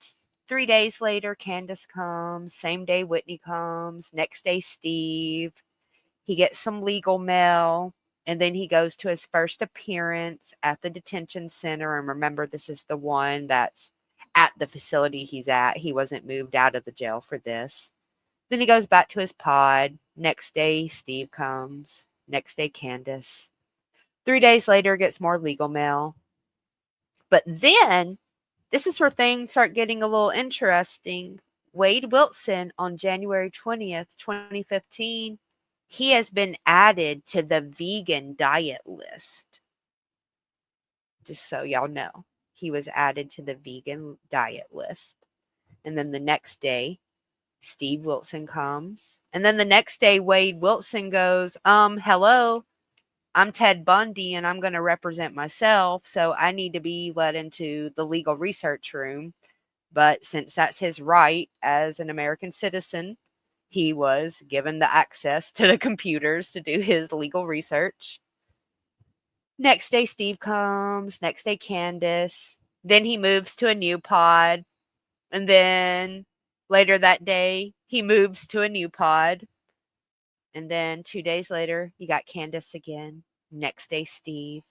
3 days later, Candace comes. Same day, Whitney comes. Next day, Steve. He gets some legal mail. And then he goes to his first appearance at the detention center. And remember, this is the one that's at the facility he's at. He wasn't moved out of the jail for this. Then he goes back to his pod. Next day, Steve comes. Next day, Candace. 3 days later, gets more legal mail. But then, this is where things start getting a little interesting. Wade Wilson on January 20th, 2015, he has been added to the vegan diet list. Just so y'all know, he was added to the vegan diet list. And then the next day, Steve Wilson comes. And then the next day, Wade Wilson goes, hello, I'm Ted Bundy and I'm going to represent myself. So I need to be let into the legal research room. But since that's his right as an American citizen, he was given the access to the computers to do his legal research. Next day, Steve comes. Next day, Candace. Then he moves to a new pod. And then later that day, he moves to a new pod. And then 2 days later, you got Candace again. Next day, Steve.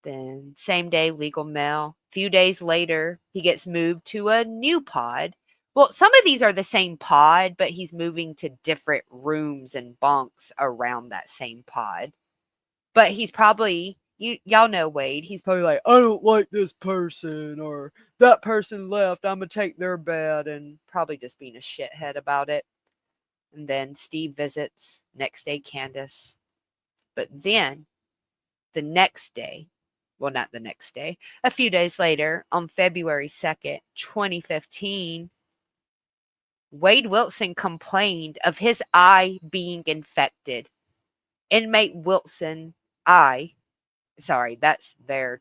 Then same day, legal mail. Few days later, he gets moved to a new pod. Well, some of these are the same pod, but he's moving to different rooms and bunks around that same pod. But he's probably, y'all know Wade, he's probably like, I don't like this person, or that person left, I'm going to take their bed, and probably just being a shithead about it. And then Steve visits. Next day, Candace. But then, the next day, Well, not the next day. A few days later, on February 2nd, 2015, Wade Wilson complained of his eye being infected. Inmate Wilson eye, sorry, that's their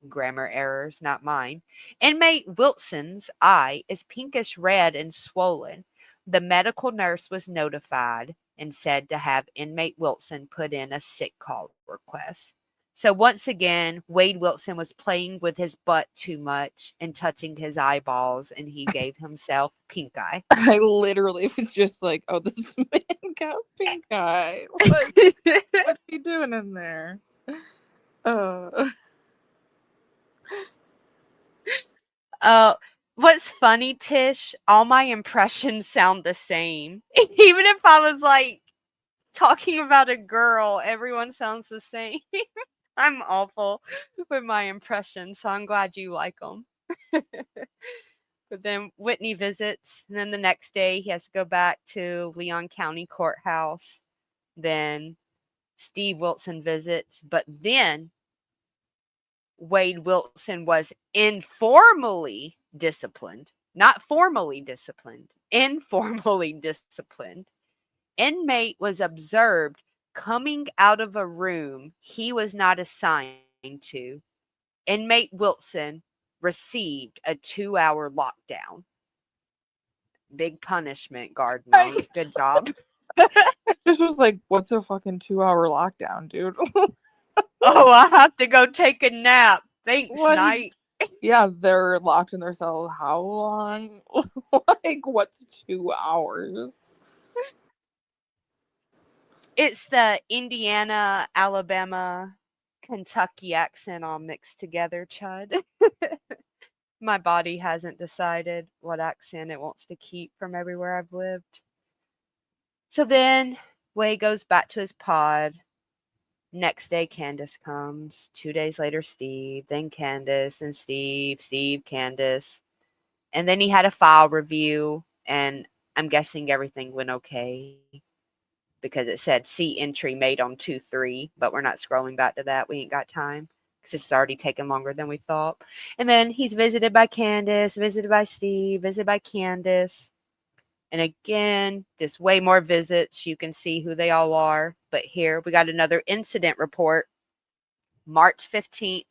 grammar errors, not mine. Inmate Wilson's eye is pinkish red and swollen. The medical nurse was notified and said to have inmate Wilson put in a sick call request. So once again, Wade Wilson was playing with his butt too much and touching his eyeballs, and he gave himself pink eye. I literally was just like, oh, this man got pink eye. Like, what's he doing in there? What's funny, Tish, all my impressions sound the same. Even if I was like talking about a girl, everyone sounds the same. I'm awful with my impressions, so I'm glad you like them. But then Whitney visits, and then the next day he has to go back to Leon County Courthouse. Then Steve Wilson visits, but then Wade Wilson was informally disciplined, not formally disciplined, informally disciplined. Inmate was observed coming out of a room he was not assigned to. Inmate Wilson received a 2-hour lockdown. Big punishment, guard mate. Good job. This was like, what's a fucking 2-hour lockdown, dude? Oh, I have to go take a nap. Thanks, What? night. Yeah, they're locked in their cell. How long? Like, what's 2 hours? It's the Indiana, Alabama, Kentucky accent all mixed together, Chud. My body hasn't decided what accent it wants to keep from everywhere I've lived. So then Way goes back to his pod. Next day, Candace comes. 2 days later, Steve, then Candace, then Steve, Candace. And then he had a file review, and I'm guessing everything went okay because it said see entry made on 2/3, but we're not scrolling back to that. We ain't got time because it's already taken longer than we thought. And then he's visited by Candace, visited by Steve, visited by Candace. And again, just way more visits. You can see who they all are. But here we got another incident report. March 15th,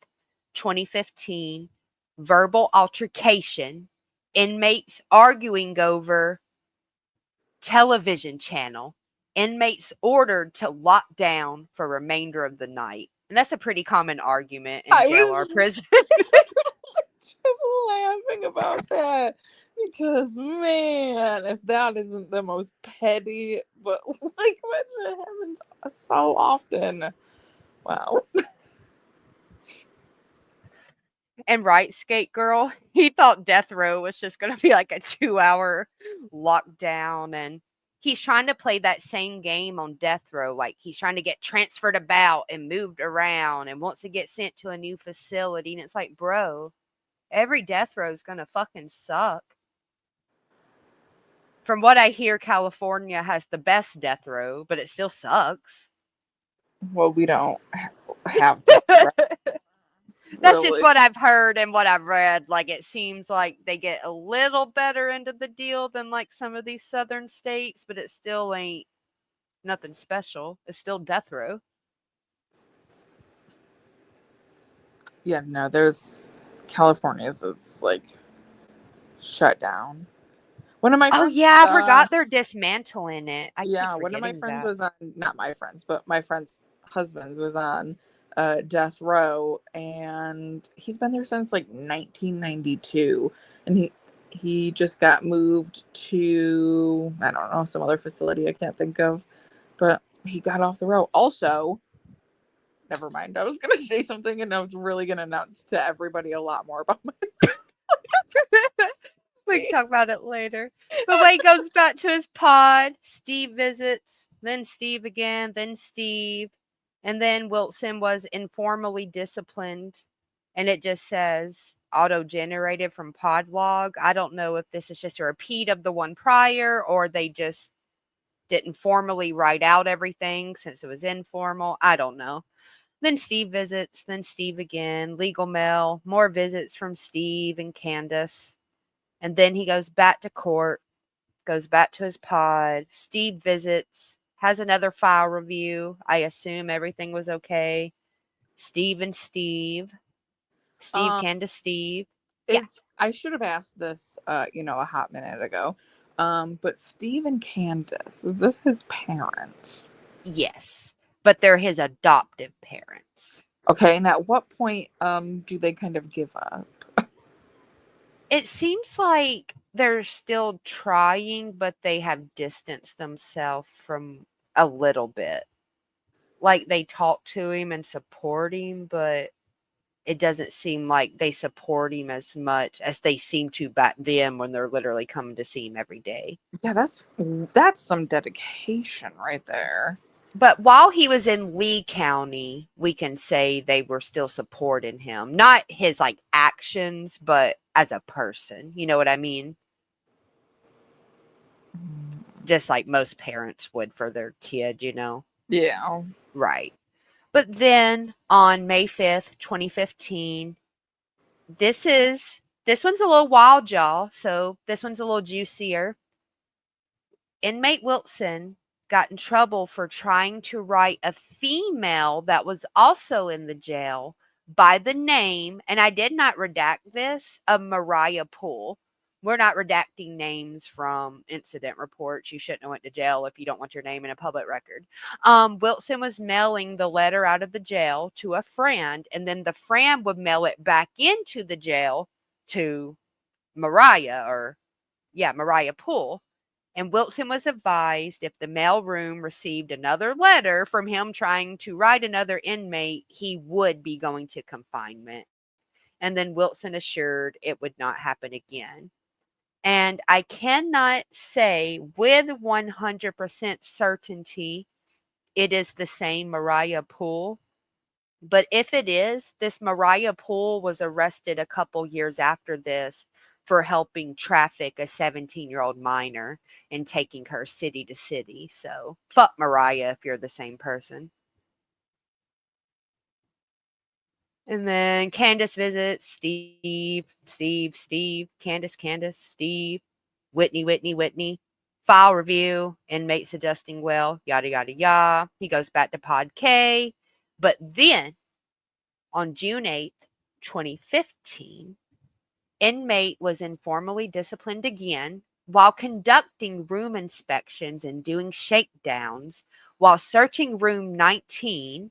2015. Verbal altercation. Inmates arguing over television channel. Inmates ordered to lock down for remainder of the night. And that's a pretty common argument in jail or prison. Just laughing about that because, man, if that isn't the most petty, but like what happens so often. Wow. And right, Skate Girl, he thought death row was just going to be like a 2-hour lockdown. And he's trying to play that same game on death row. Like he's trying to get transferred about and moved around and wants to get sent to a new facility. And it's like, bro, every death row is going to fucking suck. From what I hear, California has the best death row, but it still sucks. Well, we don't have to. That's really just what I've heard and what I've read. Like, it seems like they get a little better into the deal than like some of these southern states, but it still ain't nothing special. It's still death row. Yeah, no, there's California's is like shut down. One of my friends, I forgot they're dismantling it. One of my friends was on, not my friends, but my friend's husband was on death row, and he's been there since like 1992, and he just got moved to, I don't know, some other facility I can't think of, but he got off the row. Also, never mind, I was gonna say something and I was really gonna announce to everybody a lot more about my we can talk about it later. But Wade goes back to his pod. Steve visits, then Steve again, then Steve. And then Wilson was informally disciplined. And it just says auto-generated from Podlog. I don't know if this is just a repeat of the one prior or they just didn't formally write out everything since it was informal. I don't know. Then Steve visits, then Steve again, legal mail, more visits from Steve and Candace. And then he goes back to court, goes back to his pod. Steve visits, has another file review. I assume everything was okay. Steve and Steve. Steve, Um, Candace, Steve. Yeah. is I should have asked this, a hot minute ago. But Steve and Candace, is this his parents? Yes. But they're his adoptive parents. Okay, and at what point do they kind of give up? It seems like they're still trying, but they have distanced themselves from a little bit. Like they talk to him and support him, but it doesn't seem like they support him as much as they seem to back then when they're literally coming to see him every day. Yeah, that's some dedication right there. But while he was in Lee County, we can say they were still supporting him. Not his like actions, but as a person. You know what I mean? Mm. Just like most parents would for their kid, you know? Yeah. Right. But then on May 5th, 2015, this one's a little wild, y'all. So this one's a little juicier. Inmate Wilson got in trouble for trying to write a female that was also in the jail by the name, and I did not redact this, of Mariah Poole. We're not redacting names from incident reports. You shouldn't have went to jail if you don't want your name in a public record. Wilson was mailing the letter out of the jail to a friend, and then the friend would mail it back into the jail to Mariah Poole. And Wilson was advised if the mailroom received another letter from him trying to write another inmate, he would be going to confinement. And then Wilson assured it would not happen again. And I cannot say with 100% certainty it is the same Mariah Poole. But if it is, this Mariah Poole was arrested a couple years after this for helping traffic a 17-year-old minor and taking her city to city. So fuck Mariah if you're the same person. And then Candace visits Steve, Candace, Steve, Whitney. File review, inmates adjusting well, yada, yada, yada. He goes back to Pod K. But then on June 8th, 2015, inmate was informally disciplined again while conducting room inspections and doing shakedowns while searching room 19.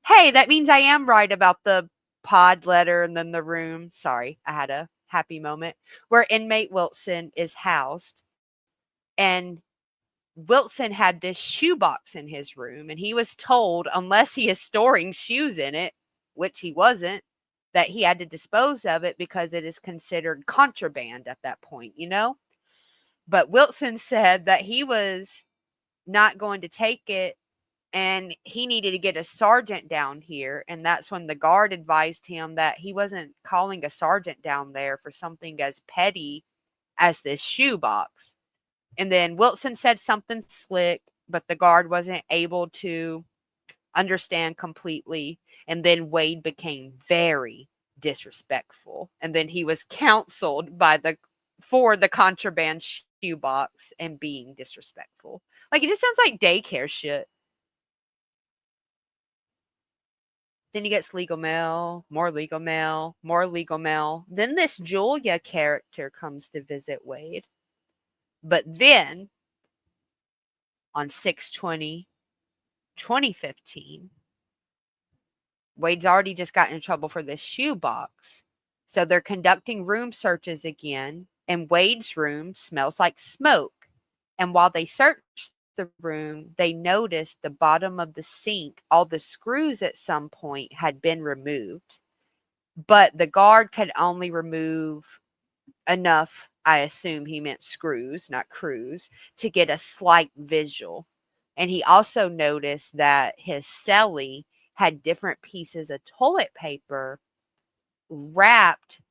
Hey, that means I am right about the pod letter and then the room. Sorry, I had a happy moment where inmate Wilson is housed. And Wilson had this shoebox in his room, and he was told, unless he is storing shoes in it, which he wasn't, that he had to dispose of it because it is considered contraband at that point, you know? But Wilson said that he was not going to take it and he needed to get a sergeant down here. And that's when the guard advised him that he wasn't calling a sergeant down there for something as petty as this shoebox. And then Wilson said something slick, but the guard wasn't able to understand completely. And then Wade became very disrespectful. And then he was counseled for the contraband shoebox and being disrespectful. Like it just sounds like daycare shit. Then he gets legal mail, more legal mail, more legal mail. Then this Julia character comes to visit Wade. But then on 6/20/2015, Wade's already just gotten in trouble for this shoebox. So they're conducting room searches again, and Wade's room smells like smoke. And while they searched the room, they noticed the bottom of the sink, all the screws at some point had been removed. But the guard could only remove enough, I assume he meant screws, not crews, to get a slight visual. And he also noticed that his cellie had different pieces of toilet paper wrapped,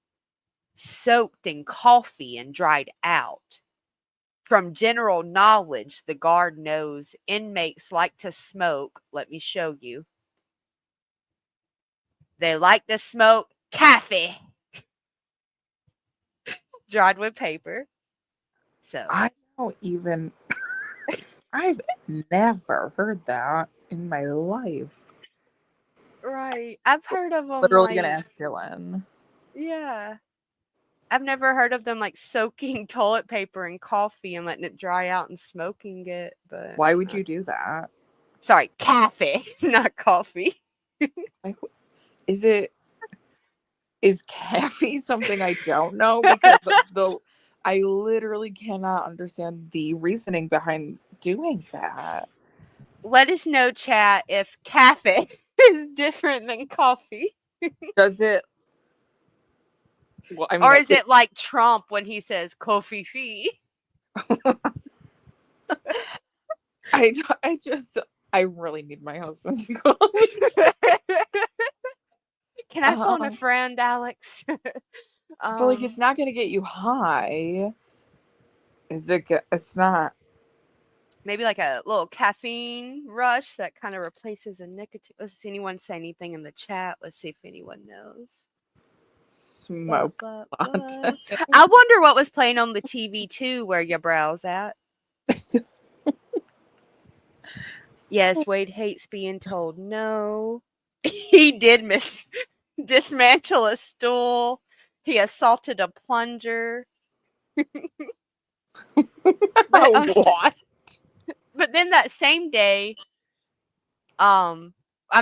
soaked in coffee and dried out. From general knowledge, the guard knows inmates like to smoke. Let me show you. They like to smoke coffee dried with paper. So I don't even. I've never heard that in my life. right, I've heard of them Literally gonna like ask Dylan. yeah. I've never heard of them like soaking toilet paper in coffee and letting it dry out and smoking it, but Why would you do that? sorry, cafe, not coffee. Like, is it is caffeine something I don't know? Because the I literally cannot understand the reasoning behind doing that. Let us know, chat, if cafe is different than coffee. Does it? Well, I mean, Or I is could. it like Trump when he says coffee fee? I I just I really need my husband to call me. Can I phone a friend, Alex? But like, it's not gonna get you high. Is it? It's not. Maybe like a little caffeine rush that kind of replaces a nicotine. Let's see anyone say anything in the chat. Let's see if anyone knows. Smoke But. latte. I wonder what was playing on the TV too, where your brow's at. Yes, Wade hates being told no. He did dismantle a stool. He assaulted a plunger. But What? but then that same day, I'm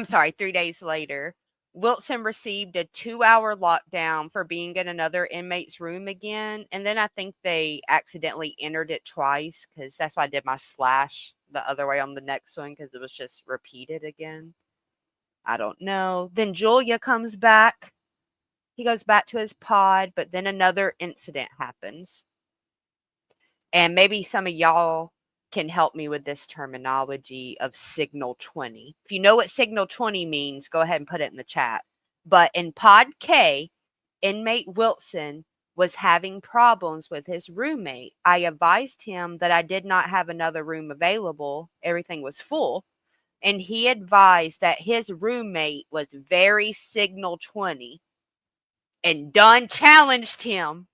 sorry, 3 days later, Wilson received a 2-hour lockdown for being in another inmate's room again, and then I think they accidentally entered it twice, because that's why I did my slash the other way on the next one, because it was just repeated again. I don't know. Then Julia comes back. He goes back to his pod, but then another incident happens. And maybe some of y'all can help me with this terminology of signal 20. If you know what signal 20 means, go ahead and put it in the chat. But in pod K, inmate Wilson was having problems with his roommate. I advised him that I did not have another room available, everything was full. And he advised that his roommate was very signal 20. And Dunn challenged him.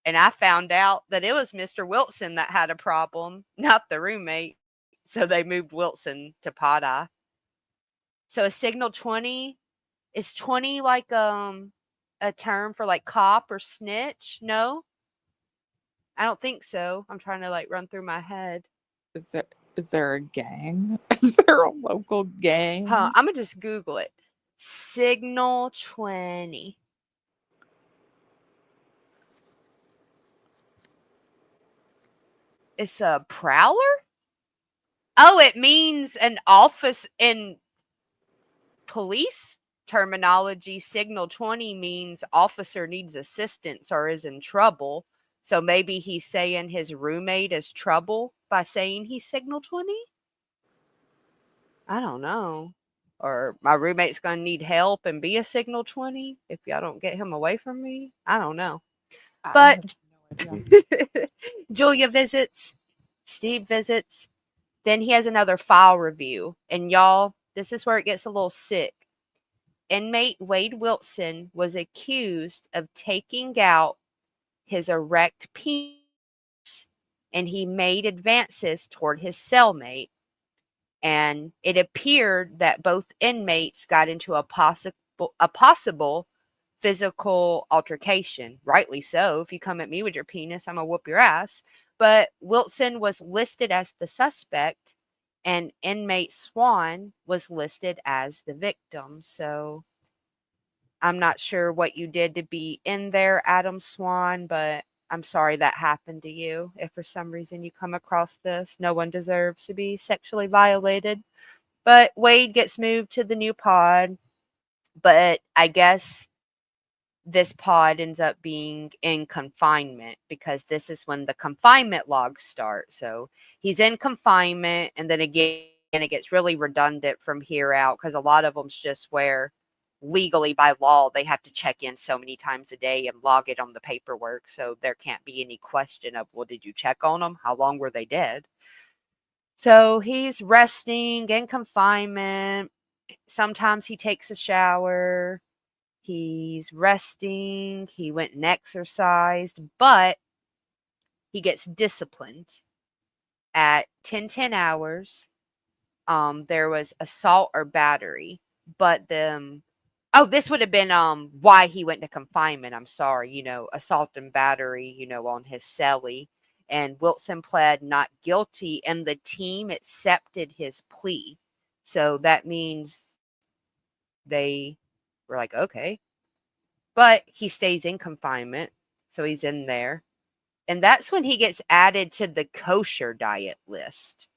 And I found out that it was Mr. Wilson that had a problem, not the roommate. So they moved Wilson to Pod I. So a signal 20 is 20 like a term for like cop or snitch? No? I don't think so. I'm trying to like run through my head. Is there a gang? Is there a local gang? I'm gonna just Google it. Signal 20. It's a prowler? Oh, it means an office in police terminology. Signal 20 means officer needs assistance or is in trouble. So maybe he's saying his roommate is trouble by saying he's signal 20? I don't know. Or my roommate's going to need help and be a signal 20 if y'all don't get him away from me. I don't know. I have But no idea. Julia visits, Steve visits, then he has another file review. And y'all, this is where it gets a little sick. Inmate Wade Wilson was accused of taking out his erect penis, and he made advances toward his cellmate. And it appeared that both inmates got into a possible physical altercation. Rightly so. If you come at me with your penis, I'm going to whoop your ass. But Wilson was listed as the suspect, and inmate Swan was listed as the victim. So I'm not sure what you did to be in there, Adam Swan, but I'm sorry that happened to you. If for some reason you come across this, no one deserves to be sexually violated. But Wade gets moved to the new pod, but I guess this pod ends up being in confinement because this is when the confinement logs start. So he's in confinement, and then again, it gets really redundant from here out because a lot of them's just where legally by law they have to check in so many times a day and log it on the paperwork. So there can't be any question of, well, did you check on them? How long were they dead? So he's resting in confinement. Sometimes he takes a shower. He's resting. He went and exercised, but he gets disciplined at 10 hours. There was assault or battery, but this would have been why he went to confinement. I'm sorry, assault and battery, on his cellie. And Wilson pled not guilty, and the team accepted his plea. So that means they were like, okay. But he stays in confinement, so he's in there. And that's when he gets added to the kosher diet list.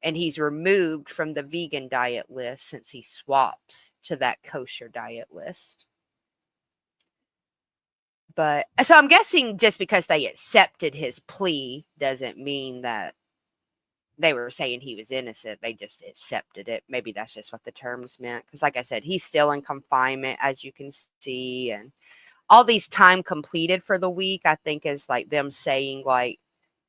And he's removed from the vegan diet list since he swaps to that kosher diet list. But so I'm guessing just because they accepted his plea doesn't mean that they were saying he was innocent. They just accepted it. Maybe that's just what the terms meant. Because, like I said, he's still in confinement, as you can see. And all these time completed for the week, I think, is like them saying, like,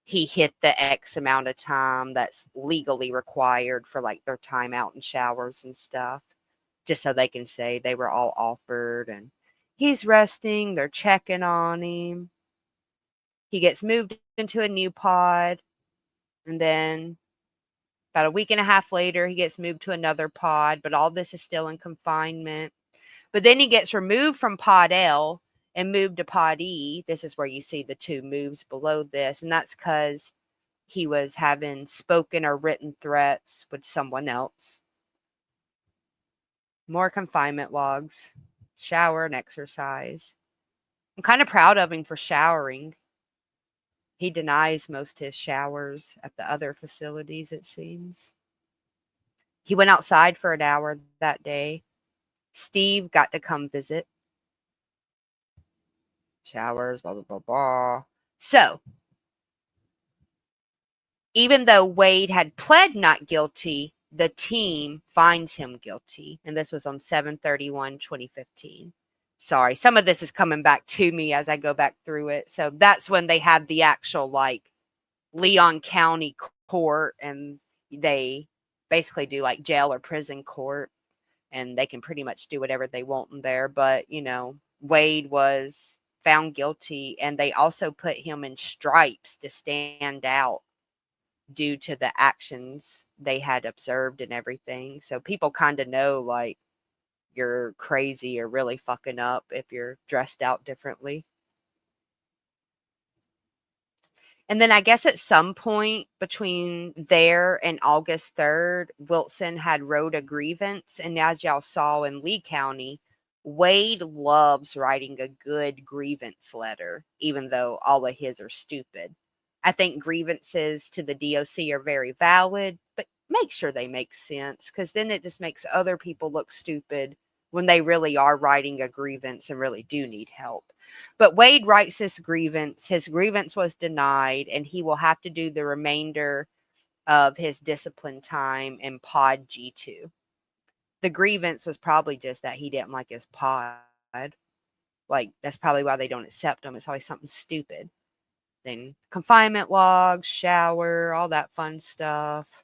he hit the X amount of time that's legally required for like their time out and showers and stuff, just so they can say they were all offered. And he's resting, they're checking on him. He gets moved into a new pod, and then about a week and a half later, he gets moved to another pod, but all this is still in confinement. But then he gets removed from pod L and moved to pod E. This is where you see the two moves below this, and that's because he was having spoken or written threats with someone else. More confinement logs, shower and exercise. I'm kind of proud of him for showering. He denies most his showers at the other facilities, it seems. He went outside for an hour that day. Steve got to come visit. Showers, blah, blah, blah, blah. So, even though Wade had pled not guilty, the team finds him guilty. And this was on 7/31/2015. Sorry, some of this is coming back to me as I go back through it. So that's when they have the actual, like, Leon County court, and they basically do like jail or prison court, and they can pretty much do whatever they want in there. But, Wade was found guilty, and they also put him in stripes to stand out due to the actions they had observed and everything. So people kind of know, like, you're crazy or really fucking up if you're dressed out differently. And then I guess at some point between there and August 3rd, Wilson had wrote a grievance. And as y'all saw in Lee County, Wade loves writing a good grievance letter, even though all of his are stupid. I think grievances to the DOC are very valid, but make sure they make sense, because then it just makes other people look stupid when they really are writing a grievance and really do need help. But Wade writes this grievance. His grievance was denied, and he will have to do the remainder of his discipline time in pod G2. The grievance was probably just that he didn't like his pod. Like, that's probably why they don't accept him. It's always something stupid. Then confinement logs, shower, all that fun stuff.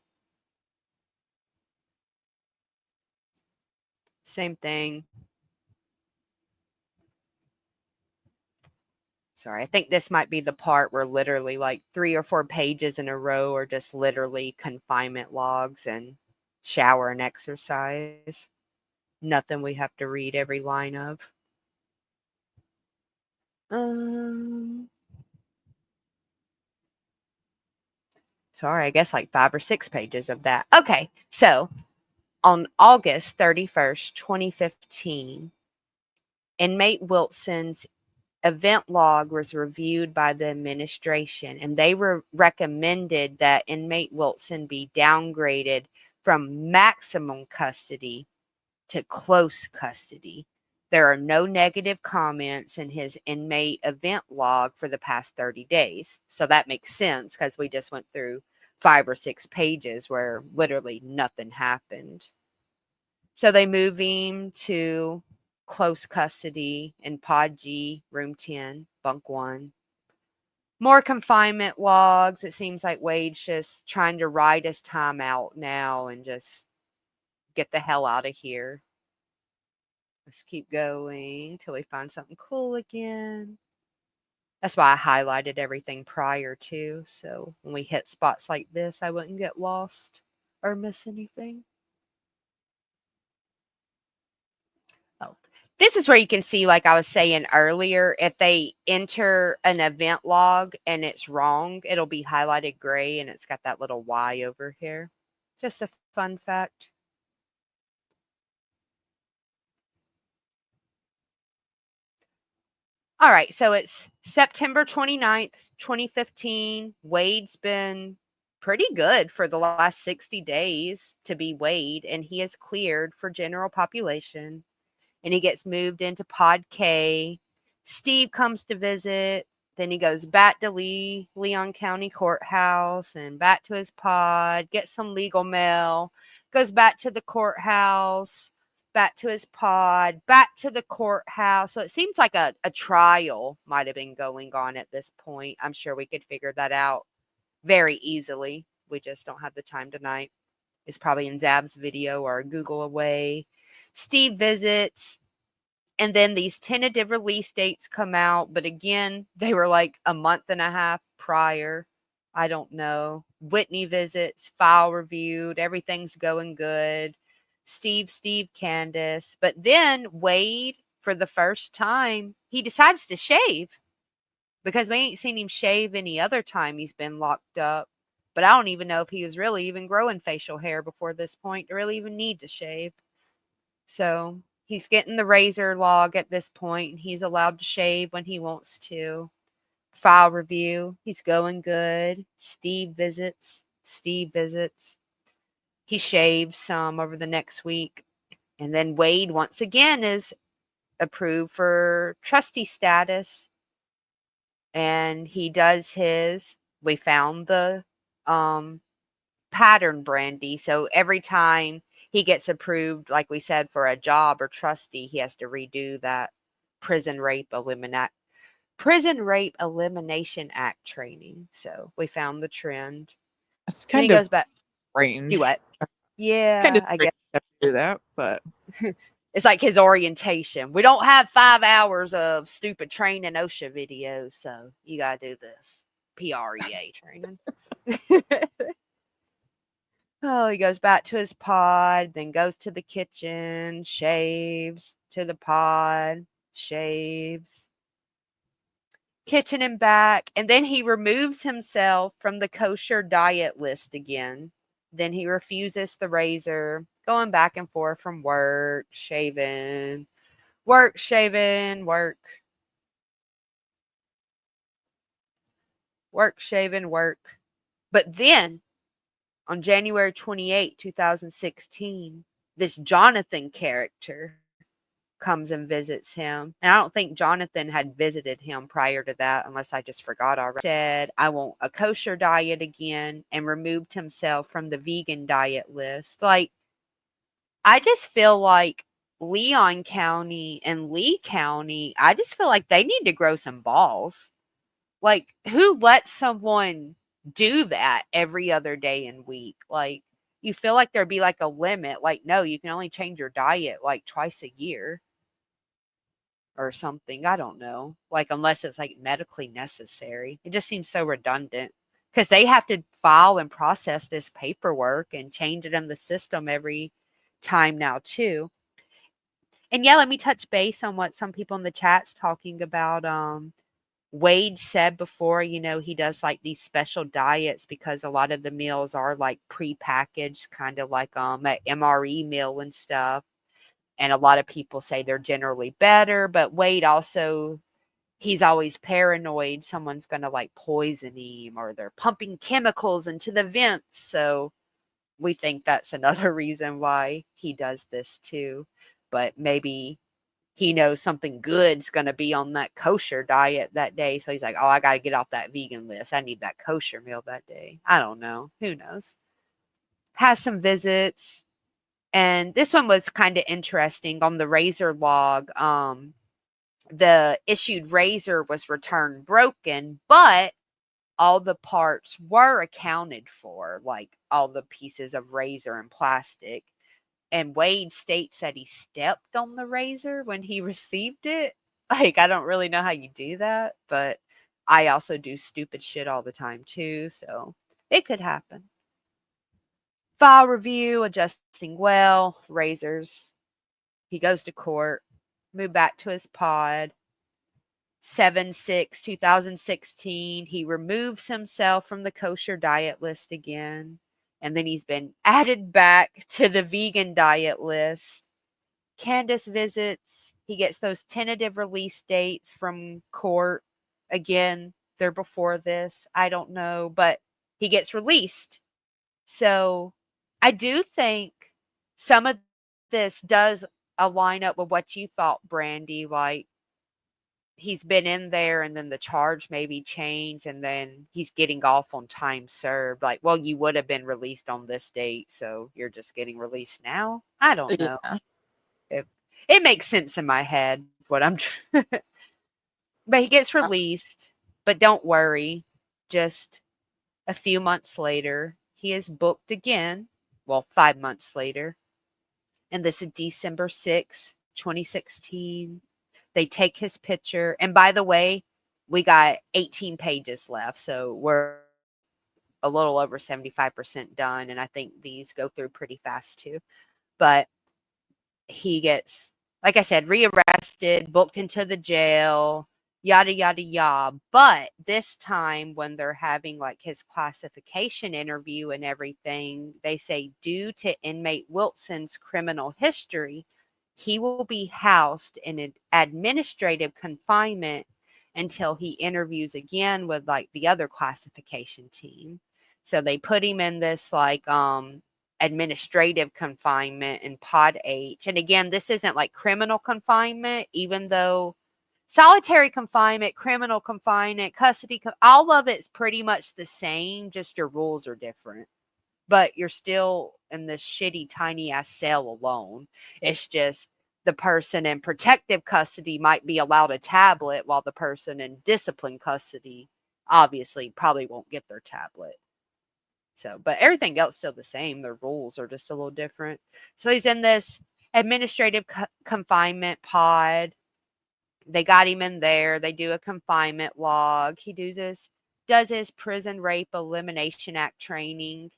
Same thing. Sorry, I think this might be the part where literally like 3 or 4 pages in a row are just literally confinement logs and shower and exercise. Nothing we have to read every line of. Sorry, I guess like 5 or 6 pages of that. Okay, so on August 31st, 2015, inmate Wilson's event log was reviewed by the administration, and they recommended that inmate Wilson be downgraded from maximum custody to close custody. There are no negative comments in his inmate event log for the past 30 days. So that makes sense, because we just went through 5 or 6 pages where literally nothing happened. So they move him to close custody in Pod G, room 10, bunk 1. More confinement logs. It seems like Wade's just trying to ride his time out now and just get the hell out of here. Let's keep going till we find something cool again. That's why I highlighted everything prior to, so when we hit spots like this, I wouldn't get lost or miss anything. Oh, this is where you can see, like I was saying earlier, if they enter an event log and it's wrong, it'll be highlighted gray and it's got that little Y over here. Just a fun fact. All right, so it's September 29th, 2015. Wade's been pretty good for the last 60 days to be Wade, and he is cleared for general population, and he gets moved into Pod K. Steve comes to visit. Then he goes back to Leon County Courthouse and back to his pod, gets some legal mail, goes back to the courthouse, back to his pod, back to the courthouse. So it seems like a trial might have been going on at this point. I'm sure we could figure that out very easily. We just don't have the time tonight. It's probably in Zab's video or Google away. Steve visits, and then these tentative release dates come out. But again, they were like a month and a half prior. I don't know. Whitney visits, file reviewed, everything's going good. Steve, Candace. But then Wade, for the first time, he decides to shave because we ain't seen him shave any other time he's been locked up. But I don't even know if he was really even growing facial hair before this point to really even need to shave. So he's getting the razor log at this point, and he's allowed to shave when he wants to. File review, he's going good. Steve visits. He shaves some over the next week. And then Wade, once again, is approved for trustee status. And he does his. We found the pattern, Brandy. So every time he gets approved, like we said, for a job or trustee, he has to redo that Prison Rape Elimination Act training. So we found the trend. It's Then he kind of goes back. Do strange. what? Kind of Yeah, I strange guess. to have to do that, but It's like his orientation. We don't have 5 hours of stupid training OSHA videos, so you got to do this PREA training. Oh, he goes back to his pod, then goes to the kitchen, shaves, to the pod, shaves, kitchen and back, and then he removes himself from the kosher diet list again. Then he refuses the razor, going back and forth from work, shaving, work, shaving, work, work, shaving, work. But then on January 28, 2016, this Jonathan character comes and visits him. And I don't think Jonathan had visited him prior to that, unless I just forgot already. Said, I want a kosher diet again, and removed himself from the vegan diet list. Like, I just feel like Leon County and Lee County, I just feel like they need to grow some balls. Like, who lets someone do that every other day and week? Like, you feel like there'd be like a limit. Like, no, you can only change your diet like twice a year or something. I don't know. Like, unless it's like medically necessary. It just seems so redundant because they have to file and process this paperwork and change it in the system every time now, too. And yeah, let me touch base on what some people in the chat's talking about. Wade said before, he does like these special diets because a lot of the meals are like prepackaged, kind of like an MRE meal and stuff. And a lot of people say they're generally better, but Wade also, he's always paranoid someone's going to like poison him or they're pumping chemicals into the vents. So we think that's another reason why he does this too. But maybe he knows something good's going to be on that kosher diet that day. So he's like, oh, I got to get off that vegan list. I need that kosher meal that day. I don't know. Who knows? Has some visits. And this one was kind of interesting on the razor log. The issued razor was returned broken, but all the parts were accounted for, like all the pieces of razor and plastic. And Wade states that he stepped on the razor when he received it. Like, I don't really know how you do that, but I also do stupid shit all the time too, so it could happen. File review, adjusting well, razors. He goes to court, moved back to his pod. 7/6/2016, he removes himself from the kosher diet list again. And then he's been added back to the vegan diet list. Candace visits. He gets those tentative release dates from court. Again, they're before this. I don't know, but he gets released. So I do think some of this does align up with what you thought, Brandy. Like, he's been in there and then the charge maybe changed and then he's getting off on time served. Like, well, you would have been released on this date, so you're just getting released now. I don't know. Yeah. It makes sense in my head what I'm but he gets released, but don't worry. Just a few months later, he is booked again. Well, 5 months later. And this is December 6th, 2016. They take his picture. And by the way, we got 18 pages left. So we're a little over 75% done. And I think these go through pretty fast too. But he gets, like I said, rearrested, booked into the jail, yada, yada, yada. But this time, when they're having like his classification interview and everything, they say, due to inmate Wilson's criminal history, he will be housed in an administrative confinement until he interviews again with like the other classification team. So they put him in this like administrative confinement in pod H. And again, this isn't like criminal confinement, even though solitary confinement, criminal confinement, custody, all of it's pretty much the same, just your rules are different. But you're still in this shitty, tiny ass cell alone. It's just the person in protective custody might be allowed a tablet while the person in discipline custody obviously probably won't get their tablet. So, but everything else still the same. The rules are just a little different. So he's in this administrative confinement pod. They got him in there. They do a confinement log. He does his Prison Rape Elimination Act training,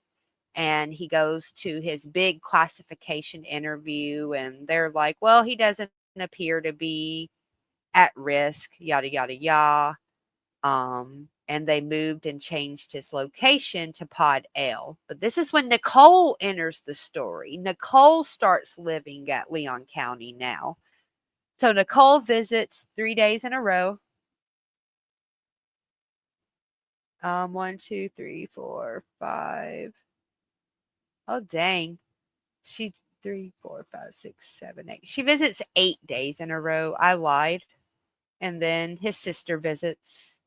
and he goes to his big classification interview. And they're like, "Well, he doesn't appear to be at risk." Yada yada yada. And they moved and changed his location to Pod L. But this is when Nicole enters the story. Nicole starts living at Leon County now. So Nicole visits 3 days in a row. 1, 2, 3, 4, 5. Oh dang. She 3, 4, 5, 6, 7, 8. She visits 8 days in a row. I lied. And then his sister visits.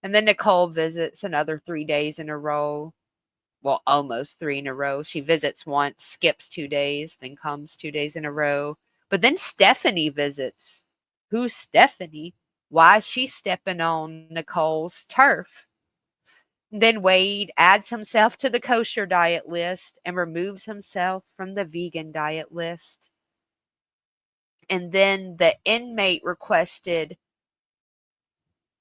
And then Nicole visits another 3 days in a row. Well, almost three in a row. She visits once, skips 2 days, then comes 2 days in a row. But then Stephanie visits. Who's Stephanie? Why is she stepping on Nicole's turf? Then Wade adds himself to the kosher diet list and removes himself from the vegan diet list. And then the inmate requested,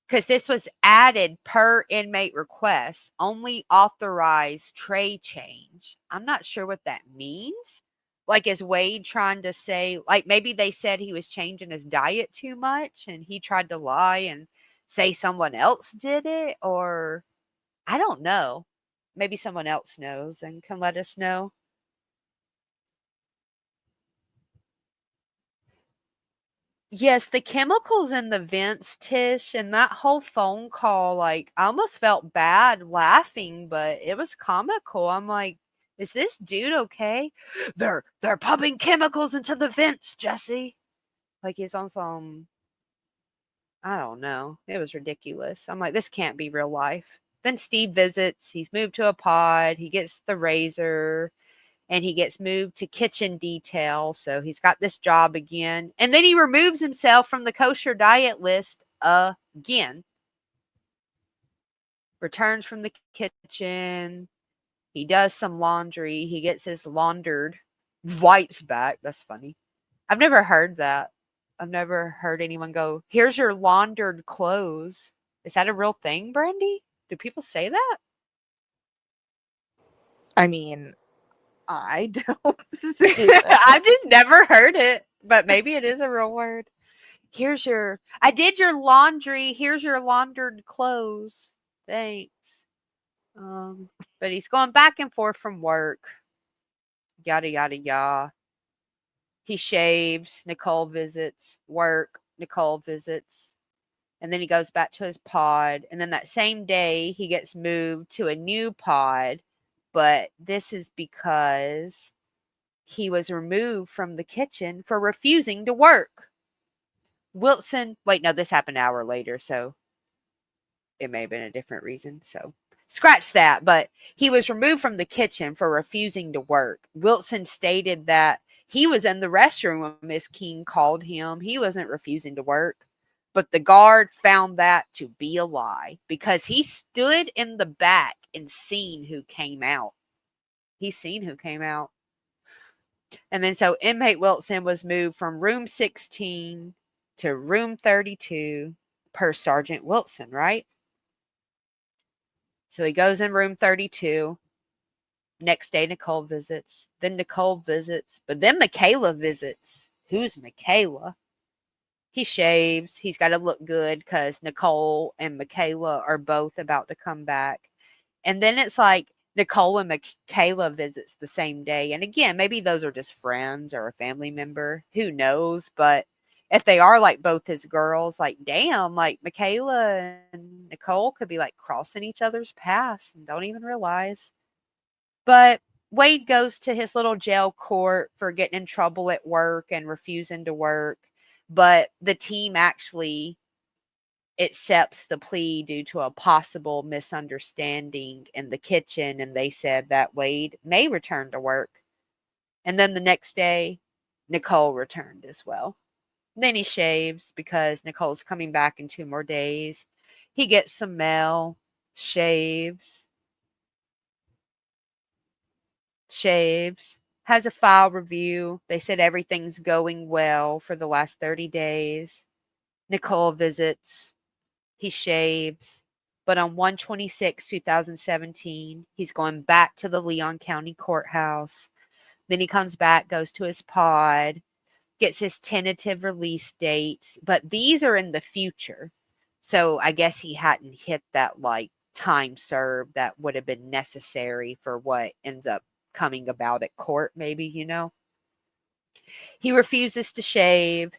because this was added per inmate request, only authorized tray change. I'm not sure what that means. Like, is Wade trying to say, like, maybe they said he was changing his diet too much and he tried to lie and say someone else did it? Or I don't know. Maybe someone else knows and can let us know. Yes, the chemicals in the vents, Tish, and that whole phone call, like, I almost felt bad laughing, but it was comical. I'm like, is this dude okay? They're pumping chemicals into the vents, Jesse. Like he's on some, I don't know. It was ridiculous. I'm like, this can't be real life. Then Steve visits. He's moved to a pod. He gets the razor and he gets moved to kitchen detail. So he's got this job again. And then he removes himself from the kosher diet list again. Returns from the kitchen. He does some laundry. He gets his laundered. White's back. That's funny. I've never heard that. I've never heard anyone go, here's your laundered clothes. Is that a real thing, Brandy? Do people say that? I mean, I don't say that. I've just never heard it, but maybe it is a real word. I did your laundry. Here's your laundered clothes. Thanks. Um, but he's going back and forth from work. Yada, yada, yada. He shaves. Nicole visits. Work. Nicole visits. And then he goes back to his pod. And then that same day, he gets moved to a new pod. But this is because he was removed from the kitchen for refusing to work. Wilson, wait, no, this happened an hour later, so it may have been a different reason. So scratch that. But he was removed from the kitchen for refusing to work. Wilson stated that he was in the restroom when Miss King called him. He wasn't refusing to work. But the guard found that to be a lie because he stood in the back and seen who came out. He seen who came out. And then so inmate Wilson was moved from room 16 to room 32 per Sergeant Wilson, right? So he goes in room 32. Next day, Nicole visits. Then Nicole visits. But then Michaela visits. Who's Michaela? He shaves. He's got to look good because Nicole and Michaela are both about to come back. And then it's like Nicole and Michaela visits the same day. And again, maybe those are just friends or a family member. Who knows? But if they are like both his girls, like, damn, like Michaela and Nicole could be like crossing each other's paths and don't even realize. But Wade goes to his little jail court for getting in trouble at work and refusing to work. But the team actually accepts the plea due to a possible misunderstanding in the kitchen. And they said that Wade may return to work. And then the next day, Nicole returned as well. Then he shaves because Nicole's coming back in 2 more days. He gets some mail, shaves, has a file review. They said everything's going well for the last 30 days. Nicole visits. He shaves. But on 1/26/2017, he's going back to the Leon County Courthouse. Then he comes back, goes to his pod, gets his tentative release dates, but these are in the future. So I guess he hadn't hit that like time served that would have been necessary for what ends up coming about at court, maybe, you know. He refuses to shave.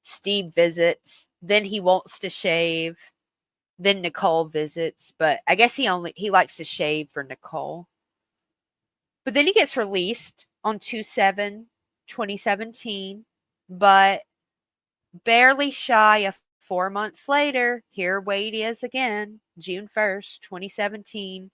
Steve visits. Then he wants to shave. Then Nicole visits, but I guess he likes to shave for Nicole. But then he gets released on 2/7/2017, but barely shy of 4 months later, here Wade is again, June 1st, 2017,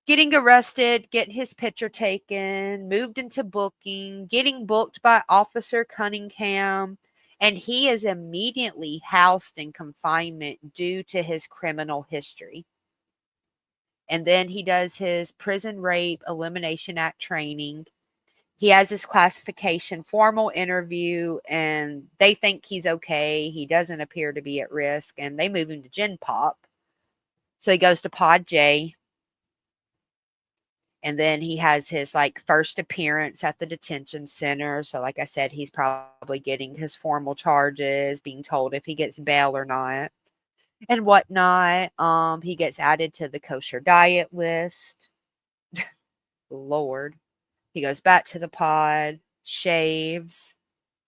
getting arrested, getting his picture taken, moved into booking, getting booked by Officer Cunningham, and he is immediately housed in confinement due to his criminal history. And then he does his Prison Rape Elimination Act training. He has his classification formal interview, and they think he's okay. He doesn't appear to be at risk, and they move him to Gen Pop. So he goes to Pod J. And then he has his like first appearance at the detention center. So, like I said, he's probably getting his formal charges, being told if he gets bail or not and whatnot. He gets added to the kosher diet list. Lord. He goes back to the pod, shaves.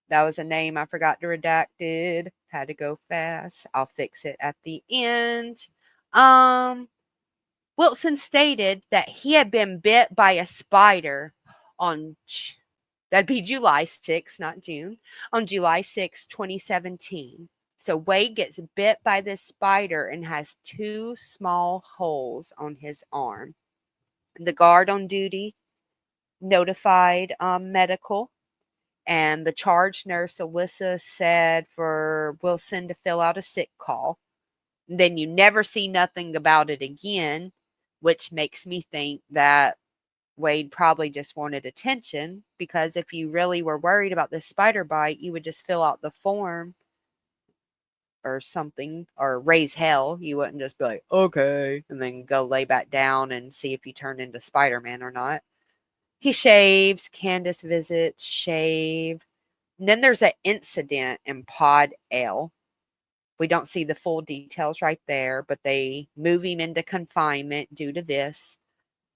That was a name I forgot to redact it. Had to go fast. I'll fix it at the end. Wilson stated that he had been bit by a spider on, that'd be July 6th, not June, on July 6th, 2017. So Wade gets bit by this spider and has 2 small holes on his arm. The guard on duty notified medical, and the charge nurse, Alyssa, said for Wilson to fill out a sick call. Then you never see nothing about it again, which makes me think that Wade probably just wanted attention, because if you really were worried about this spider bite, you would just fill out the form or something, or raise hell. You wouldn't just be like, okay, and then go lay back down and see if you turn into Spider-Man or not. He shaves, Candace visits, shave. And then there's an incident in Pod L. We don't see the full details right there, but they move him into confinement due to this.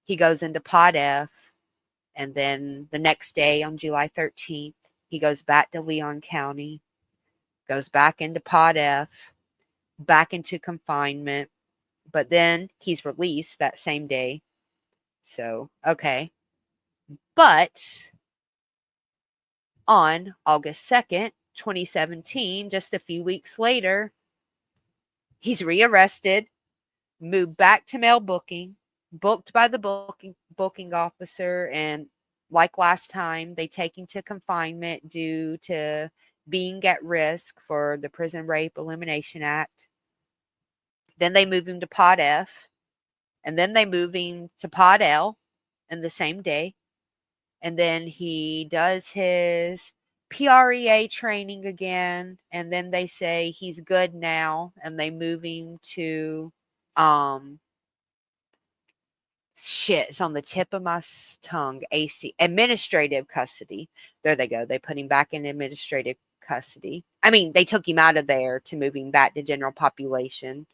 He goes into Pod F, and then the next day on July 13th, he goes back to Leon County, goes back into Pod F, back into confinement, but then he's released that same day. So, okay. But on August 2nd, 2017, just a few weeks later, he's rearrested, moved back to mail booking, booked by the booking officer, and like last time, they take him to confinement due to being at risk for the Prison Rape Elimination Act. Then they move him to Pod F, and then they move him to Pod L in the same day. And then he does his PREA training again, and then they say he's good now, and they move him to it's on the tip of my tongue, administrative custody. There they go. They put him back in administrative custody. I mean, they took him out of there to move him back to general population.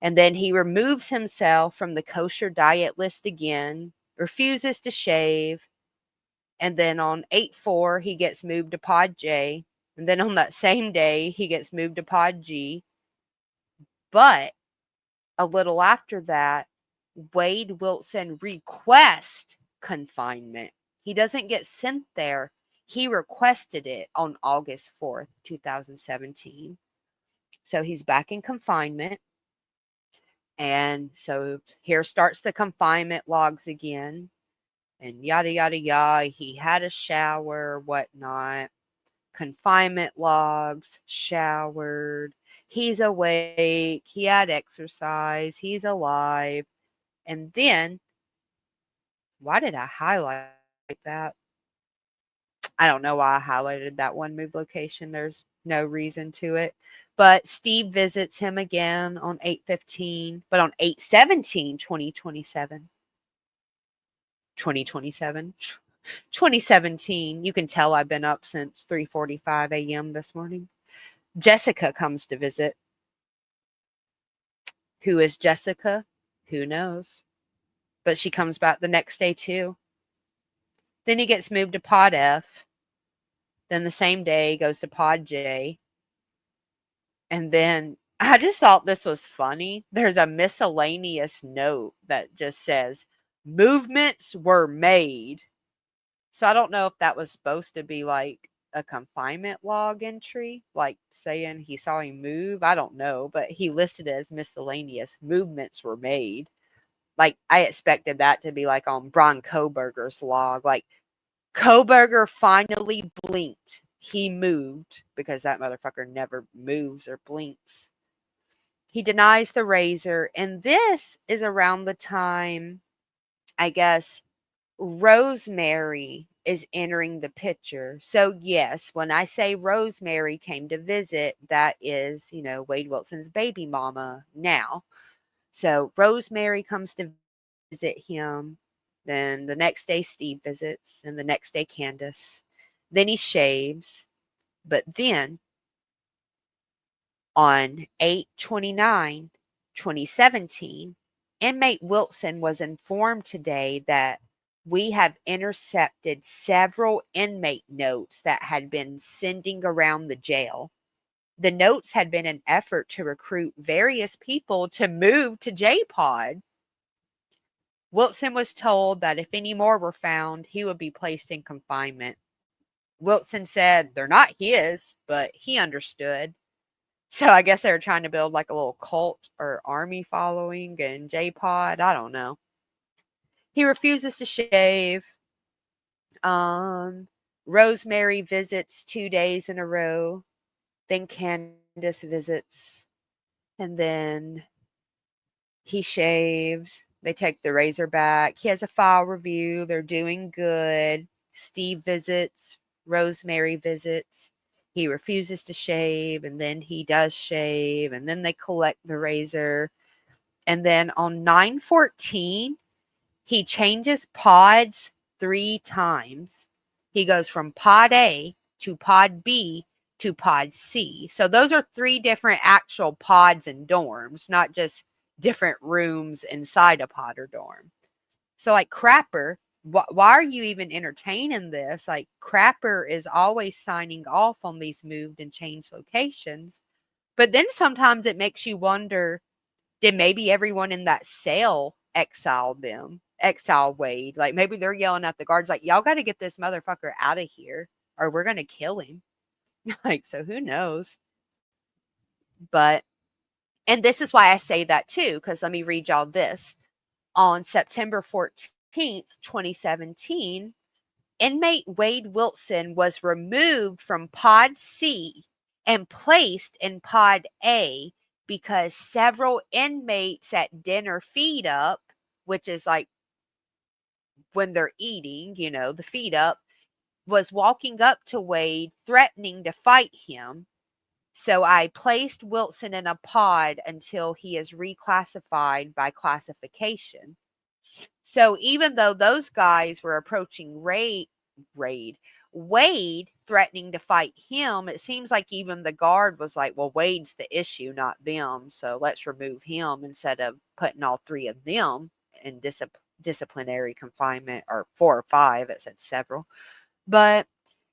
And then he removes himself from the kosher diet list again, refuses to shave. And then on 8/4, he gets moved to Pod J. And then on that same day, he gets moved to Pod G. But a little after that, Wade Wilson requests confinement. He doesn't get sent there. He requested it on August 4th, 2017. So he's back in confinement. And so here starts the confinement logs again. And yada, yada, yada. He had a shower, whatnot. Confinement logs, showered. He's awake. He had exercise. He's alive. And then, why did I highlight that? I don't know why I highlighted that one move location. There's no reason to it. But Steve visits him again on 8/15, but on 8/17, 2027. 2027. 2017. You can tell I've been up since 3:45 a.m. this morning. Jessica comes to visit. Who is Jessica? Who knows? But she comes back the next day too. Then he gets moved to Pod F. Then the same day he goes to Pod J. And then I just thought this was funny. There's a miscellaneous note that just says, movements were made. So I don't know if that was supposed to be like a confinement log entry, like saying he saw him move. I don't know, but he listed it as miscellaneous. Movements were made. Like, I expected that to be like on Brian Koberger's log. Like, Koberger finally blinked. He moved, because that motherfucker never moves or blinks. He denies the razor. And this is around the time, I guess, Rosemary is entering the picture. So, yes, when I say Rosemary came to visit, that is, Wade Wilson's baby mama now. So, Rosemary comes to visit him. Then the next day, Steve visits. And the next day, Candace. Then he shaves. But then on 8/29, 2017, inmate Wilson was informed today that we have intercepted several inmate notes that had been sending around the jail. The notes had been an effort to recruit various people to move to J-Pod. Wilson was told that if any more were found, he would be placed in confinement. Wilson said they're not his, but he understood. So I guess they were trying to build like a little cult or army following in J-Pod. I don't know. He refuses to shave. Rosemary visits 2 days in a row. Then Candace visits. And then he shaves. They take the razor back. He has a file review. They're doing good. Steve visits. Rosemary visits. He refuses to shave, and then he does shave, and then they collect the razor. And then on 9/14, he changes pods 3 times. He goes from pod A to pod B to pod C. So those are 3 different actual pods and dorms, not just different rooms inside a pod or dorm. So, like, Crapper, why are you even entertaining this? Like, Crapper is always signing off on these moved and changed locations. But then sometimes it makes you wonder, did maybe everyone in that cell exile Wade? Like, maybe they're yelling at the guards, like, y'all got to get this motherfucker out of here or we're going to kill him. Like, so who knows? But, and this is why I say that too, because let me read y'all this. On September 14th, 2017, inmate Wade Wilson was removed from Pod C and placed in Pod A because several inmates at dinner feed up, which is like when they're eating, the feed up, was walking up to Wade, threatening to fight him. So I placed Wilson in a pod until he is reclassified by classification. So even though those guys were approaching Wade threatening to fight him, it seems like even the guard was like, well, Wade's the issue, not them. So let's remove him instead of putting all 3 of them in disciplinary confinement, or 4 or 5. It said several. But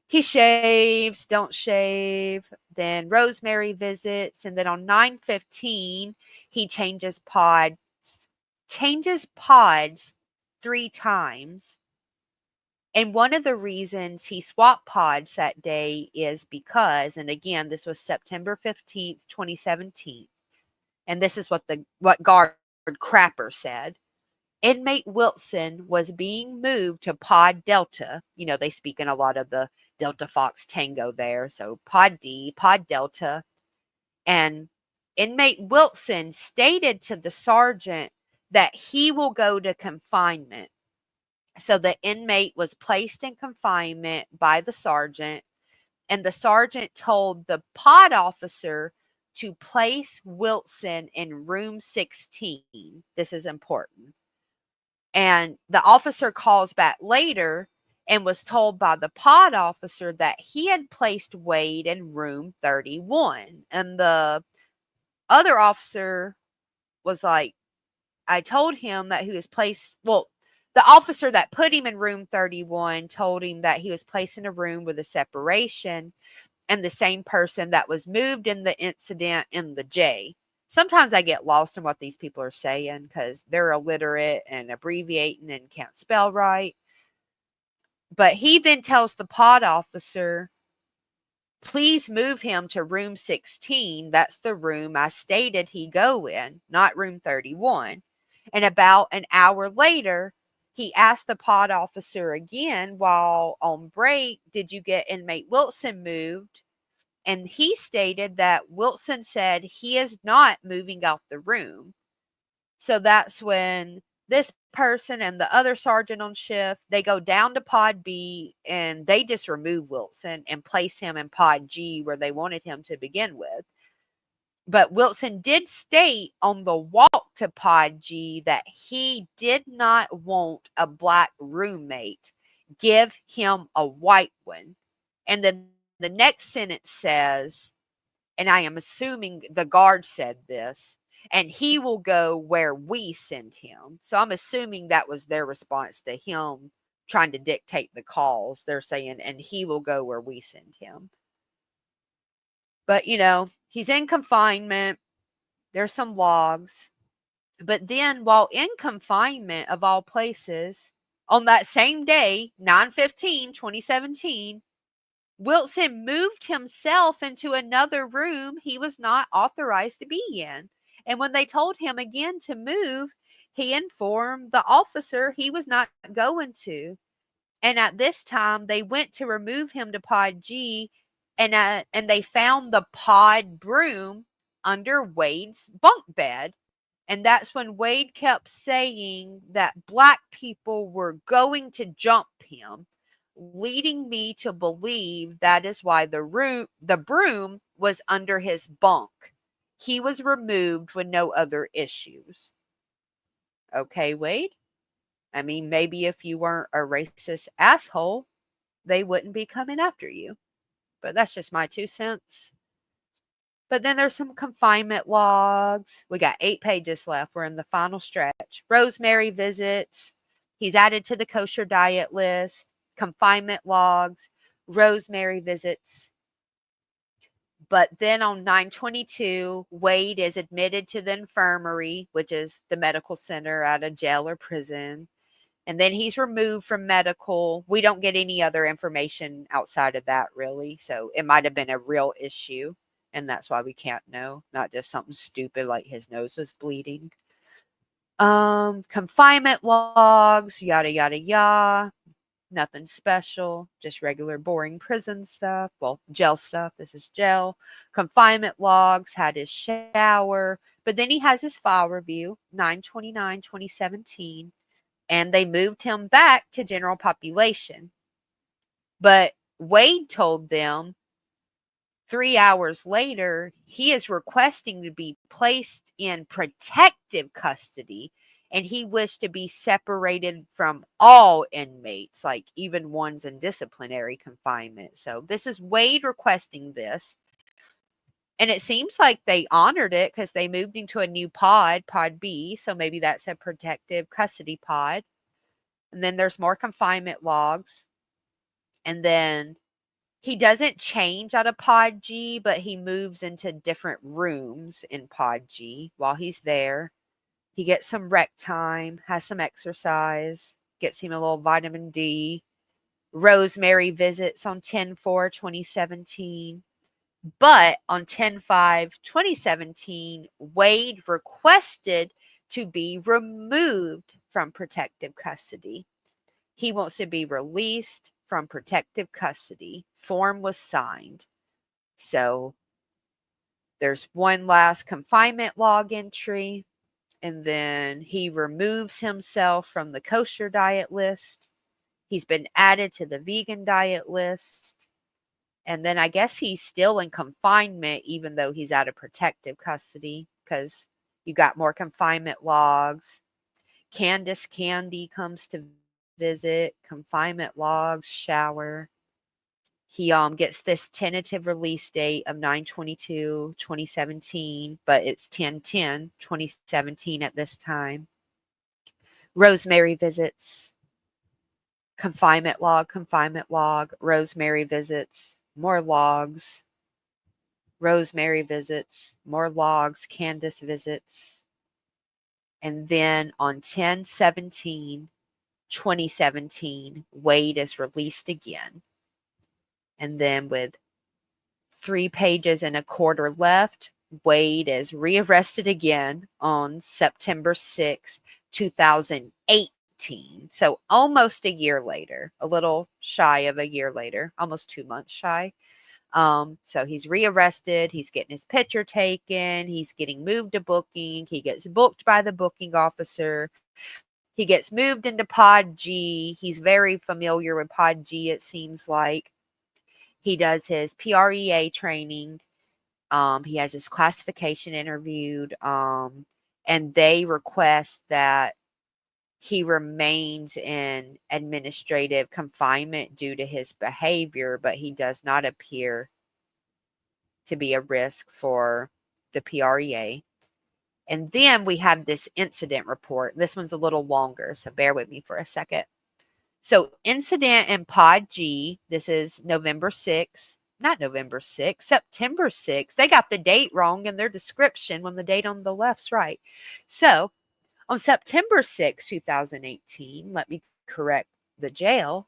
he shaves, don't shave. Then Rosemary visits. And then on 9/15, he changes pods 3 times. And one of the reasons he swapped pods that day is because, and again, this was September 15th, 2017. And this is what guard Crapper said. Inmate Wilson was being moved to Pod Delta. They speak in a lot of the Delta Fox Tango there. So Pod D, Pod Delta. And inmate Wilson stated to the sergeant that he will go to confinement. So the inmate was placed in confinement by the sergeant, and the sergeant told the pod officer to place Wilson in room 16. This is important. And the officer calls back later and was told by the pod officer that he had placed Wade in room 31. And the other officer was like, I told him that he was placed, well, the officer that put him in room 31 told him that he was placed in a room with a separation, and the same person that was moved in the incident in the J. Sometimes I get lost in what these people are saying because they're illiterate and abbreviating and can't spell right. But he then tells the pod officer, please move him to room 16. That's the room I stated he go in, not room 31. And about an hour later, he asked the pod officer again while on break, did you get inmate Wilson moved? And he stated that Wilson said he is not moving out the room. So that's when this person and the other sergeant on shift, they go down to pod B and they just remove Wilson and place him in pod G where they wanted him to begin with. But Wilson did state on the walk to pod G that he did not want a black roommate. Give him a white one. And then the next sentence says, and I am assuming the guard said this, and he will go where we send him. So I'm assuming that was their response to him trying to dictate the calls. They're saying, and he will go where we send him. But, he's in confinement. There's some logs. But then while in confinement, of all places, on that same day, 9/15/2017, Wilson moved himself into another room he was not authorized to be in. And when they told him again to move, he informed the officer he was not going to. And at this time, they went to remove him to pod G, and they found the pod broom under Wade's bunk bed. And that's when Wade kept saying that black people were going to jump him, leading me to believe that is why the broom was under his bunk. He was removed with no other issues. Okay, Wade? I mean, maybe if you weren't a racist asshole, they wouldn't be coming after you. But that's just my 2 cents. But then there's some confinement logs. We got 8 pages left. We're in the final stretch. Rosemary visits. He's added to the kosher diet list. Confinement logs. Rosemary visits. But then on 9/22, Wade is admitted to the infirmary, which is the medical center at a jail or prison. And then he's removed from medical. We don't get any other information outside of that, really. So it might have been a real issue. And that's why we can't know, not just something stupid like his nose is bleeding. Confinement logs, yada, yada, yada. Nothing special, just regular boring prison stuff. Well, jail stuff. This is jail. Confinement logs, had his shower. But then he has his file review, 9/29/2017. And they moved him back to general population. But Wade told them 3 hours later, he is requesting to be placed in protective custody and he wished to be separated from all inmates, like even ones in disciplinary confinement. So this is Wade requesting this. And it seems like they honored it because they moved into a new pod B. So maybe that's a protective custody pod. And then there's more confinement logs. And then he doesn't change out of pod G, but he moves into different rooms in pod G while he's there. He gets some rec time, has some exercise, gets him a little vitamin D. Rosemary visits on 10/4/2017. But on 10/5/2017, Wade requested to be removed from protective custody. He wants to be released from protective custody. Form was signed. So there's one last confinement log entry, and then he removes himself from the kosher diet list. He's been added to the vegan diet list. And then I guess he's still in confinement, even though he's out of protective custody, because you got more confinement logs. Candace Candy comes to visit, confinement logs, shower. He gets this tentative release date of 9/22/2017, but it's 10/10/2017 at this time. Rosemary visits, confinement log, Rosemary visits, more logs, Rosemary visits, more logs, Candace visits. And then on 10/17/2017, Wade is released again. And then with 3 pages and a quarter left, Wade is rearrested again on September 6, 2018. So almost a year later, a little shy of a year later, almost 2 months shy. So he's rearrested. He's getting his picture taken. He's getting moved to booking. He gets booked by the booking officer. He gets moved into Pod G. He's very familiar with Pod G, it seems like. He does his PREA training. He has his classification interviewed. And they request that he remains in administrative confinement due to his behavior, but he does not appear to be a risk for the PREA. And then we have this incident report. This one's a little longer, so bear with me for a second. So incident in Pod G, this is November 6th, not November 6th, September 6th. They got the date wrong in their description when the date on the left's right. So on September 6, 2018, let me correct the jail.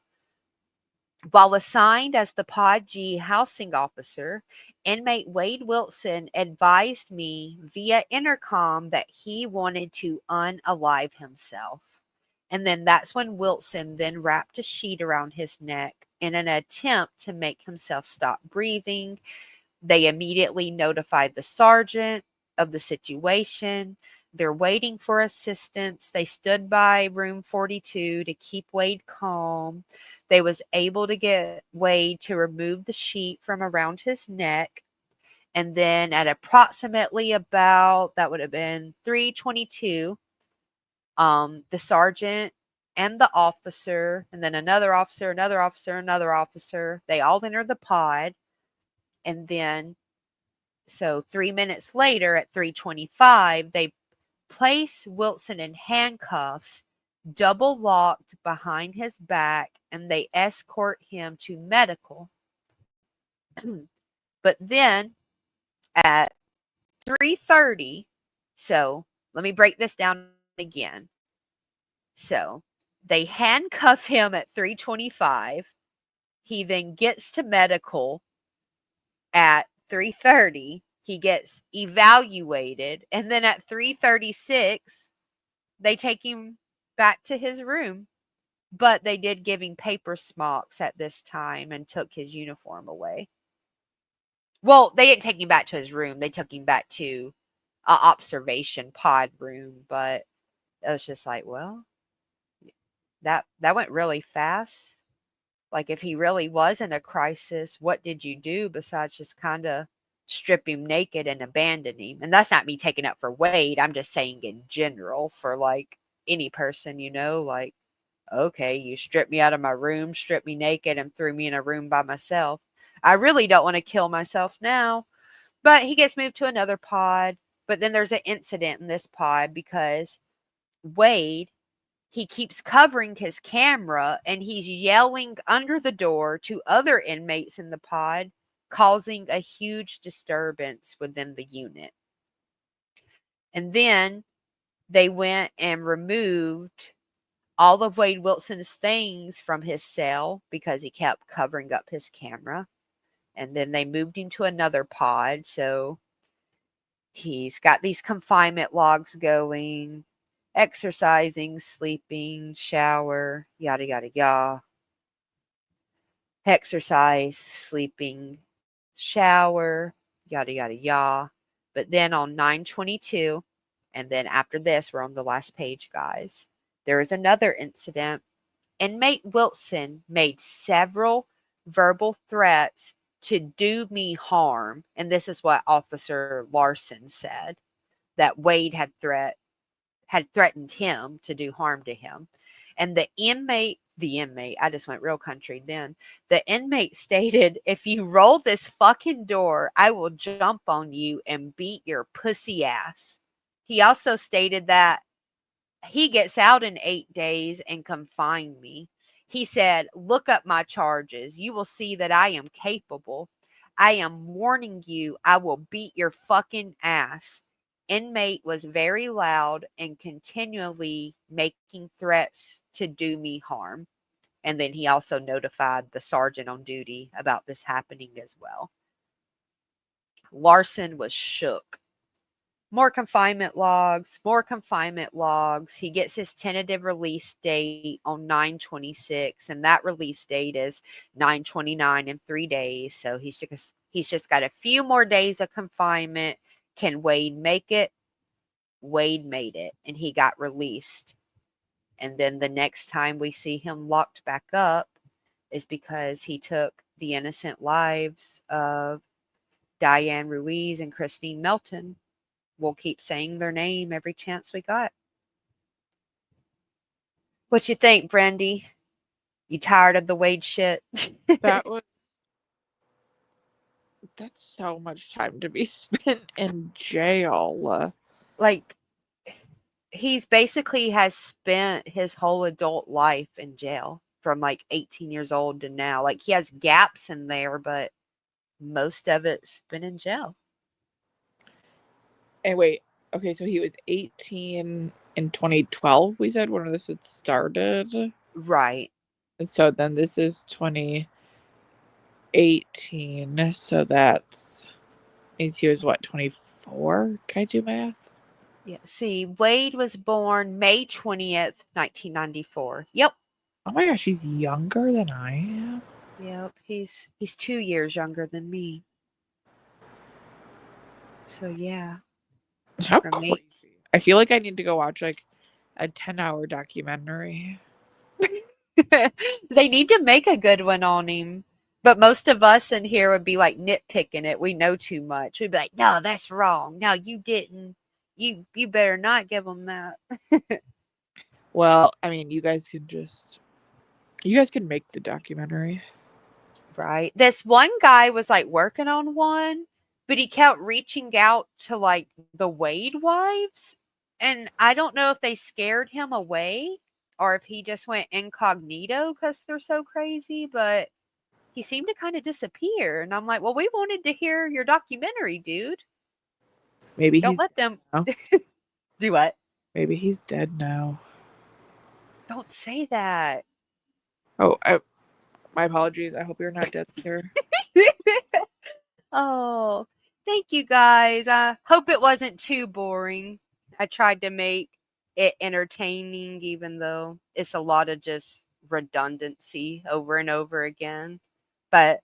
While assigned as the Pod G housing officer, inmate Wade Wilson advised me via intercom that he wanted to unalive himself. And then that's when Wilson then wrapped a sheet around his neck in an attempt to make himself stop breathing. They immediately notified the sergeant of the situation. They're waiting for assistance. They stood by room 42 to keep Wade calm. They was able to get Wade to remove the sheet from around his neck. And then at approximately about, that would have been 3:22, the sergeant and the officer, and then another officer, another officer, another officer, they all entered the pod. And then, so 3 minutes later at 3:25, they place Wilson in handcuffs, double locked behind his back, and they escort him to medical. But then at 3:30, so let me break this down again. So they handcuff him at 3:25. He then gets to medical at 3:30. He gets evaluated, and then at 3:36 they take him back to his room. But they did give him paper smocks at this time and took his uniform away. Well, they didn't take him back to his room. They took him back to a observation pod room, but it was just like, well, that went really fast. Like, if he really was in a crisis, what did you do besides just kind of strip him naked and abandon him? And that's not me taking up for Wade. I'm just saying in general for like any person, like, okay, you stripped me out of my room, stripped me naked, and threw me in a room by myself. I really don't want to kill myself now. But he gets moved to another pod. But then there's an incident in this pod because Wade, he keeps covering his camera and he's yelling under the door to other inmates in the pod, causing a huge disturbance within the unit. And then they went and removed all of Wade Wilson's things from his cell because he kept covering up his camera. And then they moved him to another pod. So he's got these confinement logs going, exercising, sleeping, shower, yada, yada, yada. Exercise, sleeping, shower, yada, yada, yada. But then on 9/22, and then after this, we're on the last page, guys. There is another incident. Inmate Wilson made several verbal threats to do me harm. And this is what Officer Larson said, that Wade had threatened him to do harm to him. And the inmate, I just went real country then. The inmate stated, if you roll this fucking door, I will jump on you and beat your pussy ass. He also stated that he gets out in 8 days and confine me. He said, look up my charges. You will see that I am capable. I am warning you, I will beat your fucking ass. Inmate was very loud and continually making threats to do me harm. And then he also notified the sergeant on duty about this happening as well. Larson was shook. More confinement logs, more confinement logs. He gets his tentative release date on 9/26, and that release date is 9/29 in 3 days. So he's just got a few more days of confinement. Can Wade make it? Wade made it, and he got released. And then the next time we see him locked back up is because he took the innocent lives of Diane Ruiz and Christine Melton. We'll keep saying their name every chance we got. What you think, Brandy? You tired of the Wade shit? That's so much time to be spent in jail. Like, he's basically has spent his whole adult life in jail from like 18 years old to now. Like, he has gaps in there, but most of it's been in jail. And wait, okay, so he was 18 in 2012, we said, when this had started? Right. And so then this is 2018, so that's means he was what, 24? Can I do math? Yeah. See, Wade was born May 20th, 1994. Yep. Oh my gosh, he's younger than I am. Yep. He's 2 years younger than me. So yeah. How From crazy. I feel like I need to go watch like a 10-hour documentary. They need to make a good one on him. But most of us in here would be like nitpicking it. We know too much. We'd be like, "No, that's wrong. No, you didn't. You better not give him that." Well, I mean, you guys can make the documentary. Right. This one guy was like working on one, but he kept reaching out to like the Wade wives. And I don't know if they scared him away or if he just went incognito because they're so crazy, but he seemed to kind of disappear. And I'm like, well, we wanted to hear your documentary, dude. Maybe Don't he's let them dead now. do what? Maybe he's dead now. Don't say that. Oh, my apologies. I hope you're not dead, sir. Oh, thank you guys. I hope it wasn't too boring. I tried to make it entertaining, even though it's a lot of just redundancy over and over again. But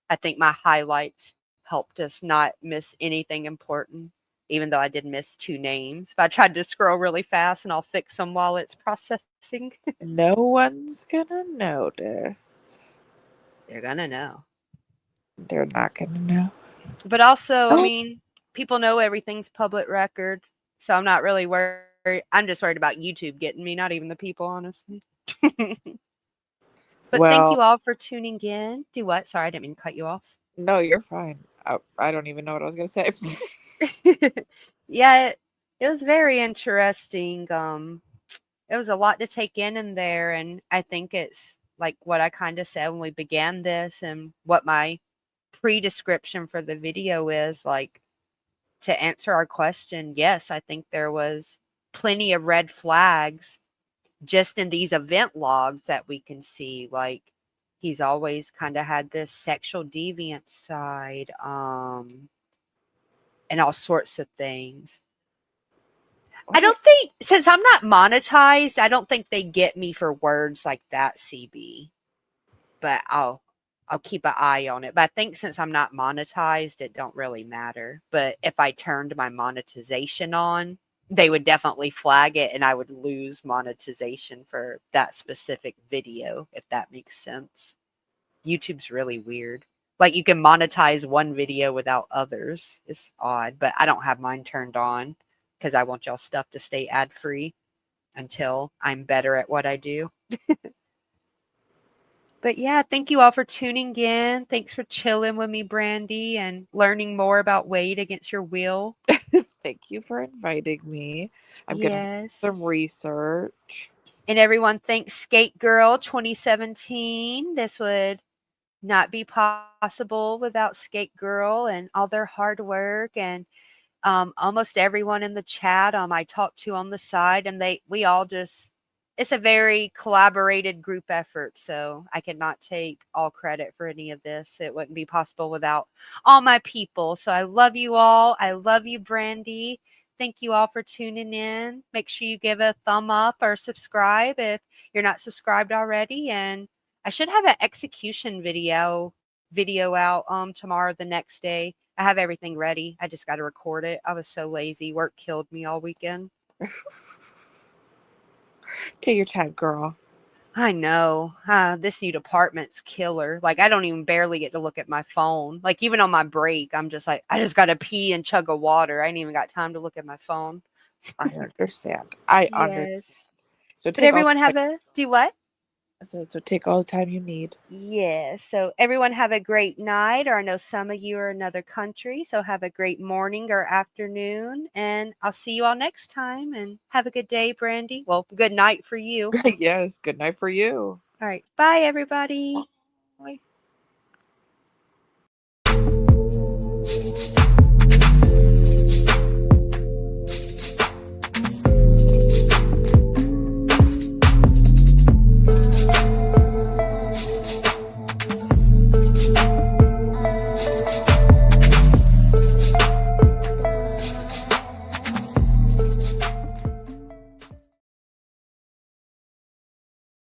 I think my highlights helped us not miss anything important, even though I did miss two names. But I tried to scroll really fast and I'll fix them while it's processing. No one's gonna notice. They're going to know. They're not gonna know. But also, I Oh, mean, people know everything's public record, so I'm not really worried. I'm just worried about YouTube getting me, not even the people, honestly. But thank well, you all for tuning in. Do what? Sorry, I didn't mean to cut you off. no, you're fine. I don't even know what I was gonna say. Yeah, it was very interesting. It was a lot to take in there, and I think it's like what I kind of said when we began this, and what my pre-description for the video is like. To answer our question, yes, I think there was plenty of red flags just in these event logs that we can see. Like he's always kind of had this sexual deviant side, and all sorts of things. I What? don't think since I'm not monetized, I don't think they get me for words like that, CB. But I'll keep an eye on it. But I think since I'm not monetized, it don't really matter. But if I turned my monetization on, they would definitely flag it and I would lose monetization for that specific video, if that makes sense. YouTube's really weird. Like you can monetize one video without others. It's odd, but I don't have mine turned on because I want y'all stuff to stay ad free until I'm better at what I do. But yeah, thank you all for tuning in. Thanks for chilling with me, Brandy, and learning more about Wade against your will. Thank you for inviting me. I'm gonna do Yes. some research. And everyone thanks Skate Girl 2017. This would not be possible without Skate Girl and all their hard work and almost everyone in the chat I talked to on the side, and we all just it's a very collaborated group effort. So I cannot take all credit for any of this. It wouldn't be possible without all my people. So I love you all. I love you, Brandy. Thank you all for tuning in. Make sure you give a thumb up or subscribe if you're not subscribed already. And I should have an execution video out tomorrow, the next day. I have everything ready. I just got to record it. I was so lazy. Work killed me all weekend. Take your time, girl. I know. This new department's killer. Like, I don't even barely get to look at my phone. Like, even on my break, I'm just like, I just got to pee and chug a water. I ain't even got time to look at my phone. I understand. I understand. Yes. So But take all everyone the have a do what? so take all the time you need. Yeah. So everyone have a great night, or I know some of you are in another country, so have a great morning or afternoon, and I'll see you all next time. And have a good day, Brandy. Well, good night for you. Yes. Good night for you. All right. Bye, everybody.